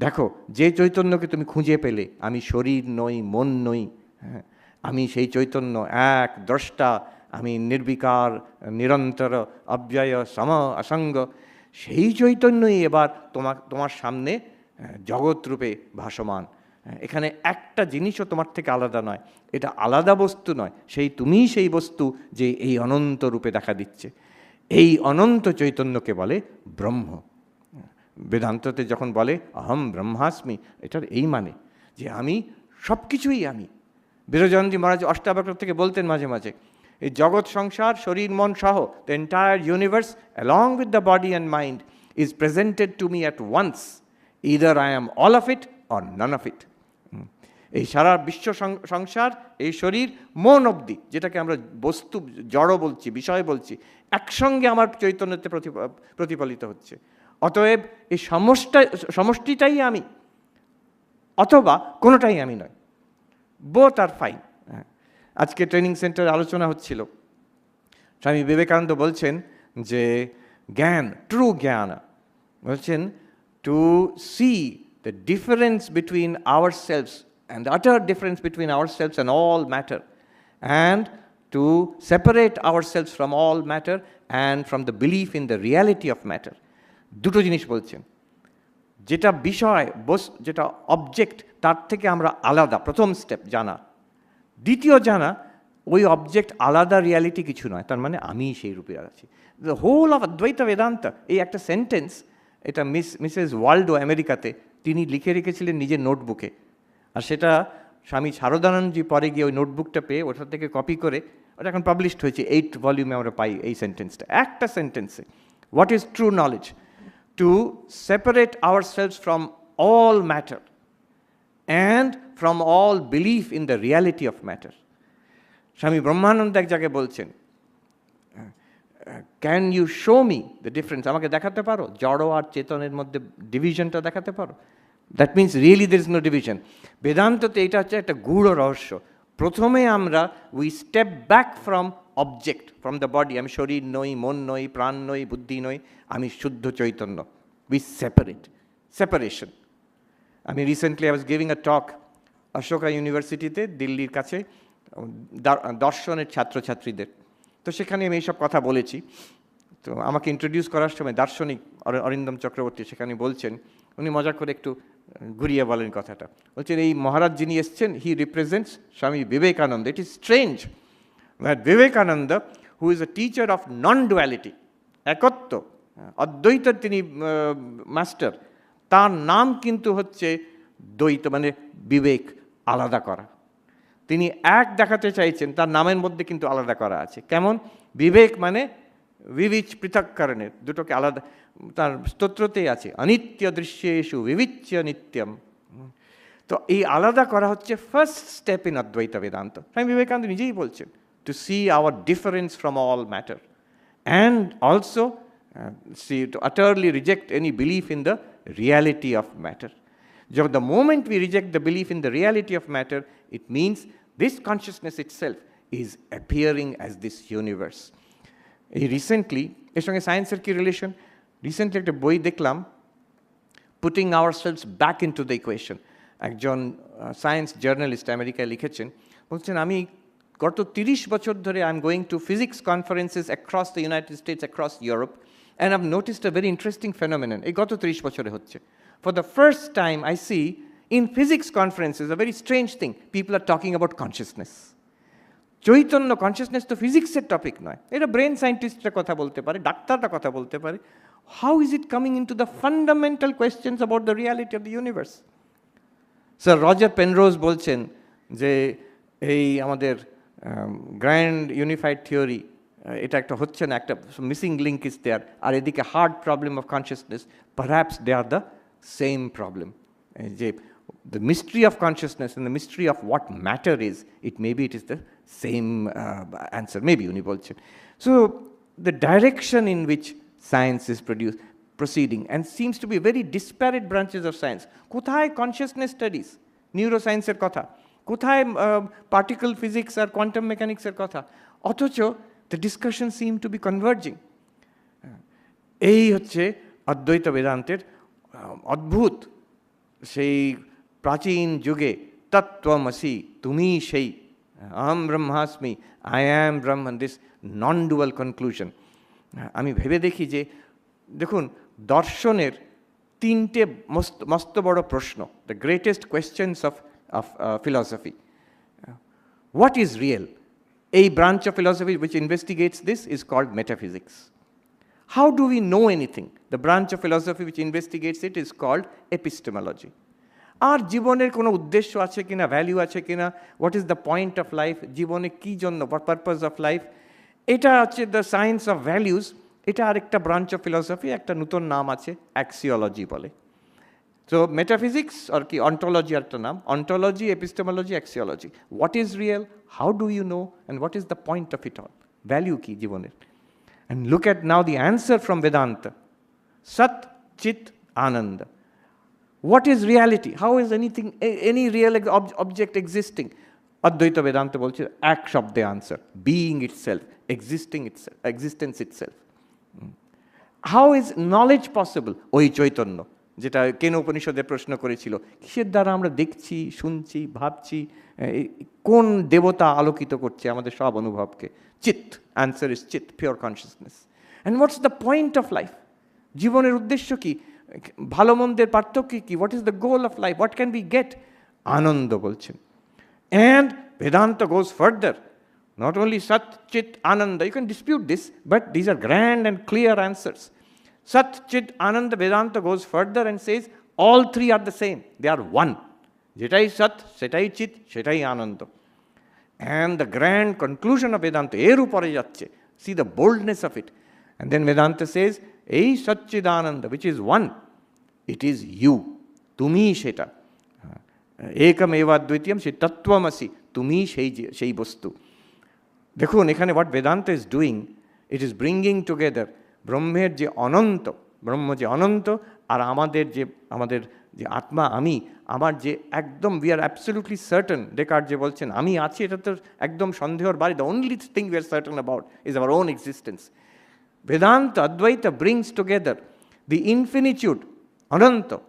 দেখো যে চৈতন্যকে তুমি খুঁজে পেলে, আমি শরীর নই, মন নই, হ্যাঁ, আমি সেই চৈতন্য এক দ্রষ্টা, আমি নির্বিকার, নিরন্তর, অব্যয়, সম, অসঙ্গ, সেই চৈতন্যই এবার তোমার সামনে জগৎ রূপে ভাসমান। এখানে একটা জিনিসও তোমার থেকে আলাদা নয়, এটা আলাদা বস্তু নয়, তুমিই সেই বস্তু যে এই অনন্ত রূপে দেখা দিচ্ছে। এই অনন্ত চৈতন্যকে বলে ব্রহ্ম। বেদান্ততে যখন বলে অহম ব্রহ্মাস্মি, এটার এই মানে যে আমি সব কিছুই আমি। বিরজানন্দী মহারাজ অষ্টাবক্র থেকে বলতেন মাঝে মাঝে, এই জগৎ সংসার, শরীর মন সহ, the entire universe along with the body and mind is presented to me at once, either I am all of it or none of it. এই সারা বিশ্ব সংসার, এই শরীর, মন অবধি, যেটাকে আমরা বস্তু জড় বলছি, বিষয় বলছি, একসঙ্গে আমার চৈতন্যতে প্রতিফলিত হচ্ছে। অতএব এই সমষ্টিটাই আমি, অথবা কোনোটাই আমি নয়, বোথ আর ফাইন। আজকে ট্রেনিং সেন্টারে আলোচনা হচ্ছিল, স্বামী বিবেকানন্দ বলছেন যে জ্ঞান, ট্রু জ্ঞান, বলছেন to see the difference between ourselves and the utter difference between ourselves and all matter, and to separate ourselves from all matter and from the belief in the reality of matter. দুটো জিনিস বলছেন, যেটা বিষয় যেটা object তার থেকে আমরা আলাদা, প্রথম স্টেপ জানা। দ্বিতীয় জানা, ওই অবজেক্ট আলাদা, রিয়ালিটি কিছু নয়, তার মানে আমি সেই রূপে আছি। দ্য হোল অফ অদ্বৈত বেদান্ত, এই একটা সেন্টেন্স, এটা মিসেস ওয়াল্ডো আমেরিকাতে তিনি লিখে রেখেছিলেন নিজের নোটবুকে, আর সেটা স্বামী শারদানন্দজি পরে গিয়ে ওই নোটবুকটা পেয়ে ওটা থেকে কপি করে ওটা এখন পাবলিশড হয়েছে, 8 ভলিউমে আমরা পাই এই সেন্টেন্সটা, একটা সেন্টেন্সে। What is true knowledge? To separate ourselves from all matter and from all belief in the reality of matter. Swami Brahmananda এক জায়গায় বলছেন, can you show me the difference? আমাকে দেখাতে পারো জড় আর চেতনের মধ্যে ডিভিশনটা দেখাতে পারো? That means really there is no division. বেদান্ততে এটা হচ্ছে একটা গূঢ় রহস্য। প্রথমে আমরা we step back from object, from the body. আমি শরীর নই, মন নই, প্রাণ নই, বুদ্ধি নই, আমি শুদ্ধ চৈতন্য। We separation. আমি recently I was giving a talk Ashoka ইউনিভার্সিটিতে, দিল্লির কাছে, দর্শনের ছাত্রছাত্রীদের। তো সেখানে আমি এইসব কথা বলেছি। তো আমাকে ইন্ট্রোডিউস করার সময় দার্শনিক অরিন্দম চক্রবর্তী সেখানে বলছেন, উনি মজা করে একটু ঘুরিয়ে বলেন কথাটা, বলছেন এই মহারাজ যিনি এসছেন, he represents Swami Vivekananda. It is strange that Vivekananda, who is a teacher of non duality, একত্ব, অদ্বৈতের তিনি মাস্টার, তার নাম কিন্তু হচ্ছে দ্বৈত, মানে বিবেক, আলাদা করা। তিনি এক দেখাতে চাইছেন, তার নামের মধ্যে কিন্তু আলাদা করা আছে। কেমন? বিবেক মানে বিবিচ পৃথককরণের, দুটোকে আলাদা। তার স্তোত্রতেই আছে, অনিত্য দৃশ্যেষু বিবিচ্য নিত্যম। তো এই আলাদা করা হচ্ছে ফার্স্ট স্টেপ ইন অদ্বৈত বেদান্ত। স্বামী বিবেকানন্দ নিজেই বলছেন, to see our difference from all matter and also to utterly reject any belief in the reality of matter. The moment we reject the belief in the reality of matter, it means this consciousness itself is appearing as this universe. Recently, এর সঙ্গে সায়েন্সের কি relation? Recently একটা বই দেখলাম, putting ourselves back into the equation. একজন science journalist আমেরিকায় লিখেছেন, বলছেন আমি গত 30 বছর ধরে I am going to physics conferences across the United states, across Europe, and I've noticed a very interesting phenomenon. এই গত 30 বছরে হচ্ছে। For the first time I see in physics conferences a very strange thing. People are talking about consciousness. Chaitanya, consciousness তো ফিজিক্সের topic নয়, এটা brain সায়েন্টিস্টরা কথা বলতে পারে, ডাক্তাররা কথা বলতে পারে। How is it coming into the fundamental questions about the reality of the universe? Sir Roger Penrose বলছেন যে এই আমাদের গ্র্যান্ড ইউনিফাইড থিওরি, এটা একটা হচ্ছে না, একটা মিসিং লিঙ্ক ইজ দেয়ার, আর এদিকে hard problem of consciousness, perhaps they are the same problem. যে the mystery of consciousness and the mystery of what matter is, maybe it is the same answer, maybe উনি বলছেন। So the direction in which science is proceeding, and seems to be very disparate branches of science. কোথায় consciousness studies, নিউরোসায়েন্সের কথা, কোথায় particle physics আর quantum মেকানিক্সের কথা, অথচ the discussion seem to be converging. এই হচ্ছে অদ্বৈত বেদান্তের অদ্ভুত, সেই প্রাচীন যুগে তত্ত্বমসি, তুমি সেই, আহম ব্রহ্মাস্মি, I am Brahman, this non dual conclusion. আমি ভেবে দেখি যে দেখুন, দর্শনের 3টে মস্ত বড় প্রশ্ন, the greatest questions of philosophy. What is real? A branch of philosophy which investigates this is called metaphysics. How do we know anything? The branch of philosophy which investigates it is called epistemology. আর জীবনের কোনো উদ্দেশ্য আছে কিনা, value আছে কিনা, what is the point of life, জীবনে কী জন্য, purpose of life, এটা হচ্ছে দ্য সায়েন্স অফ ভ্যালিউজ। এটা আরেকটা ব্রাঞ্চ অফ ফিলসফি, একটা নতুন নাম আছে, অ্যাক্সিওলজি বলে। So metaphysics or ki ontology arta naam, ontology, epistemology, axiology. What is real? How do you know? And what is the point of it all? Value ki jiboner. And look at now the answer from Vedanta. Sat, Chit, Ananda. What is reality? How is anything, any real object existing? Advaita Vedanta bolche ek shabde answer. Being itself, existence itself. How is knowledge possible? Oi Chaitanya. যেটা কেন উপনিষদে প্রশ্ন করেছিল, কিসের দ্বারা আমরা দেখছি, শুনছি, ভাবছি, কোন দেবতা আলোকিত করছে আমাদের সব অনুভবকে? Chit, answer is chit, pure consciousness. And what's the point of life? জীবনের উদ্দেশ্য কি? ভালো মন্দের পার্থক্য কি? What is the goal of life? What can be get? আনন্দ বলছেন। And Vedanta goes further. Not only Sat, Chit, Ananda, you can dispute this, but these are grand and clear answers. Sat, Chit, Ananda, Vedanta goes further and says all three are the same. They are one. Jetai Sat, Setai Chit, Setai Ananda. And the grand conclusion of Vedanta, Eru pore jacche. See the boldness of it. And then Vedanta says, Ei Satchidananda, which is one, it is you. Tumi sheta. একম এবা দ্বিতীয়ম, সেই তত্ত্বমসি, তুমি সেই বস্তু। দেখুন এখানে what Vedanta is doing, it is bringing together ব্রহ্মের যে অনন্ত, ব্রহ্ম যে অনন্ত, আর আমাদের যে আত্মা, আমি, আমার যে একদম we are absolutely certain. Descartes যে বলছেন আমি আছি, এটা তো একদম সন্দেহর বাড়ি। The only thing we are certain about is our own existence. Vedanta অদ্বৈত brings together the infinitude, ananta,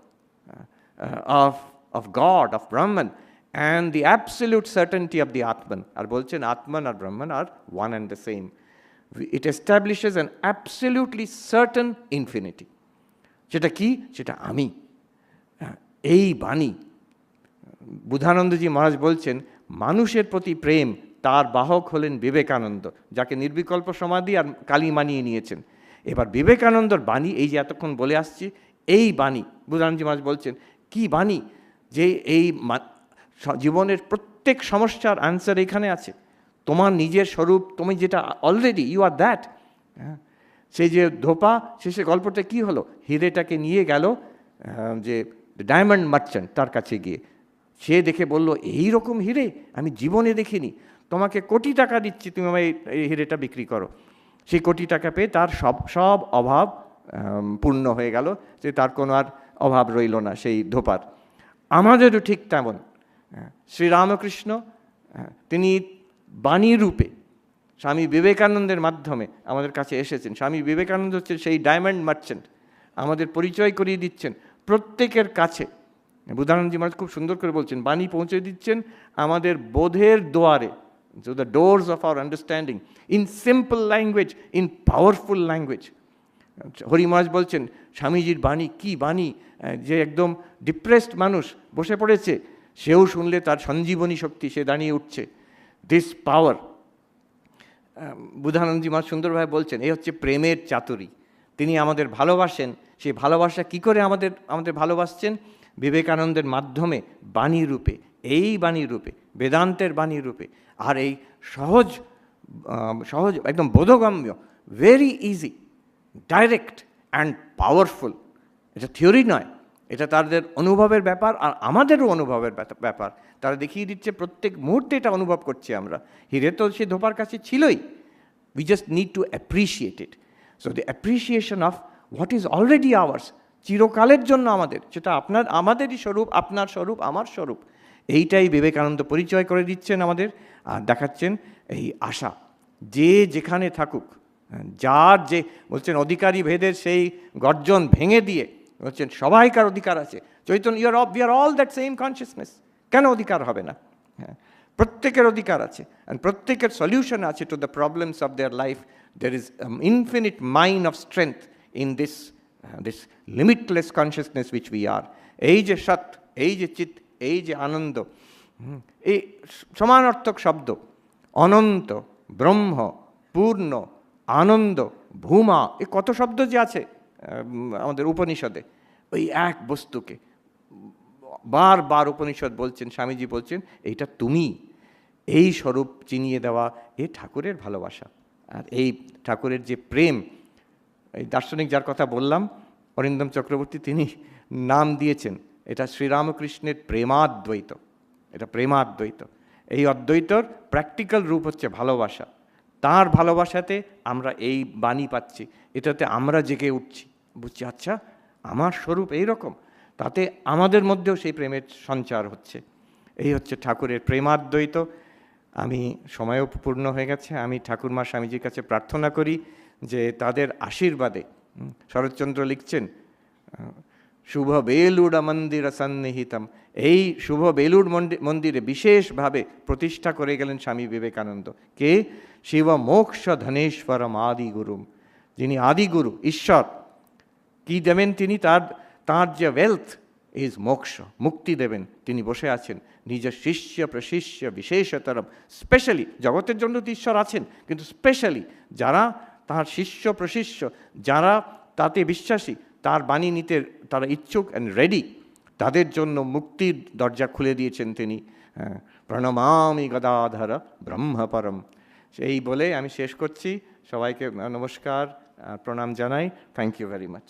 of God, of Brahman, and the absolute certainty of the Atman. Ar bolchen Atman or Brahman are one and the same. It establishes an absolutely certain infinity. Cheta ki? Cheta ami. Ei bani. বুধানন্দজি মহারাজ বলছেন, মানুষের প্রতি প্রেম তার বাহক হলেন বিবেকানন্দ, যাকে নির্বিকল্প সমাধি আর কালী মানিয়ে নিয়েছেন। এবার বিবেকানন্দর বাণী, এই যে এতক্ষণ বলে আসছি, এই বাণী বুধানন্দজি মহারাজ বলছেন কি বাণী, যে এই জীবনের প্রত্যেক সমস্যার অ্যান্সার এখানে আছে। তোমার নিজের স্বরূপ, তুমি যেটা অলরেডি, ইউ আর দ্যাট। সেই যে ধোপা, শেষে গল্পটা কি হলো, হিরেটাকে নিয়ে গেল যে ডায়মন্ড মার্চেন্ট, তার কাছে গিয়ে সে দেখে বলল, এই রকম হিরে আমি জীবনে দেখিনি, তোমাকে কোটি টাকা দিচ্ছি, তুমি আমায় এই হিরেটা বিক্রি করো। সেই কোটি টাকা পেয়ে তার সব অভাব পূর্ণ হয়ে গেল, যে তার কোনো আর অভাব রইল না সেই ধোপার। আমাদেরও ঠিক তেমন। শ্রীরামকৃষ্ণ তিনি বাণী রূপে স্বামী বিবেকানন্দের মাধ্যমে আমাদের কাছে এসেছেন। স্বামী বিবেকানন্দ হচ্ছে সেই ডায়মন্ড মার্চেন্ট, আমাদের পরিচয় করিয়ে দিচ্ছেন প্রত্যেকের কাছে। বুধানন্দজি মহারাজ খুব সুন্দর করে বলছেন, বাণী পৌঁছে দিচ্ছেন আমাদের বোধের দোয়ারে, to the doors of our understanding, in simple language, in powerful language. Hari মহারাজ বলছেন, স্বামীজির বাণী কি বাণী, যে একদম ডিপ্রেসড মানুষ বসে পড়েছে, সেও শুনলে তার সঞ্জীবনী শক্তি, সে দাঁড়িয়ে উঠছে। দিস পাওয়ার, বুধানন্দজি মহারাজ সুন্দরভাবে বলছেন, এই হচ্ছে প্রেমের চাতুরী। তিনি আমাদের ভালোবাসেন, সেই ভালোবাসা কি করে আমাদের ভালোবাসছেন? বিবেকানন্দের মাধ্যমে, বাণী রূপে, এই বাণী রূপে, বেদান্তের বাণী রূপে। আর এই সহজ একদম বোধগম্য, very easy, direct and powerful. এটা থিওরি নয়, এটা তাদের অনুভবের ব্যাপার, আর আমাদেরও অনুভবের ব্যাপার। তারা দেখিয়ে দিচ্ছে প্রত্যেক মুহূর্তে এটা অনুভব করছি আমরা। হিরে তো সে ধোপার কাছে ছিলই, we just need to appreciate it. So the appreciation of what is already hours, চিরকালের জন্য আমাদের, সেটা আমাদেরই স্বরূপ, আপনার স্বরূপ, আমার স্বরূপ, এইটাই বিবেকানন্দ পরিচয় করে দিচ্ছেন আমাদের। আর দেখাচ্ছেন এই আশা, যে যেখানে থাকুক, যার যে বলছেন অধিকারী ভেদের সেই গর্জন ভেঙে দিয়ে বলছেন সবাইকার অধিকার আছে। Chaitanya, we are all that same consciousness, কেন অধিকার হবে না? হ্যাঁ, প্রত্যেকের অধিকার আছে, অ্যান্ড প্রত্যেকের সলিউশন আছে to the problems of their life. There is infinite mine of strength in this limitless consciousness which we are. এই যে সৎ, এই যে চিৎ, এই যে আনন্দ, এই সমানার্থক শব্দ, অনন্ত, ব্রহ্ম, পূর্ণ, আনন্দ, ভূমা, এই কত শব্দ যে আছে আমাদের উপনিষদে, ওই এক বস্তুকে বারবার উপনিষদ বলছেন, স্বামীজি বলছেন, এইটা তুমি, এই স্বরূপ চিনিয়ে দেওয়া, এ ঠাকুরের ভালোবাসা। আর এই ঠাকুরের যে প্রেম, এই দার্শনিক যার কথা বললাম, অরিন্দম চক্রবর্তী, তিনি নাম দিয়েছেন এটা শ্রীরামকৃষ্ণের প্রেমাদ্বৈত। এটা প্রেমাদ্বৈত। এই অদ্বৈতর প্র্যাকটিক্যাল রূপ হচ্ছে ভালোবাসা। তার ভালোবাসাতে আমরা এই বাণী পাচ্ছি, এটাতে আমরা জেগে উঠছি, বুঝছি আচ্ছা আমার স্বরূপ এই রকম, তাতে আমাদের মধ্যেও সেই প্রেমের সঞ্চার হচ্ছে। এই হচ্ছে ঠাকুরের প্রেমাদ্বৈত। আমি সময়ও পূর্ণ হয়ে গেছে, আমি ঠাকুরমা স্বামীজির কাছে প্রার্থনা করি যে তাদের আশীর্বাদে, শরৎচন্দ্র লিখছেন, শুভ বেলুড় মন্দির সন্নিহিতম, এই শুভ বেলুড় মন্দিরে বিশেষভাবে প্রতিষ্ঠা করে গেলেন স্বামী বিবেকানন্দ। কে? শিব মোক্ষ ধনেশ্বরম আদিগুরুম, যিনি আদিগুরু ঈশ্বর। কি দেবেন তিনি? তার যে ওয়েলথ ইজ মোক্ষ, মুক্তি দেবেন। তিনি বসে আছেন নিজের শিষ্য প্রশিষ্য বিশেষতরম, স্পেশালি জগতের জন্য তো ঈশ্বর আছেন, কিন্তু স্পেশালি যারা তার শিষ্য প্রশিষ্য, যারা তাতে বিশ্বাসী, তার বাণী নিতে তারা ইচ্ছুক অ্যান্ড রেডি, তাদের জন্য মুক্তির দরজা খুলে দিয়েছেন তিনি। প্রণমামি গদাধর ব্রহ্মপরম। এই বলে আমি শেষ করছি। সবাইকে নমস্কার, প্রণাম জানাই। Thank you very much.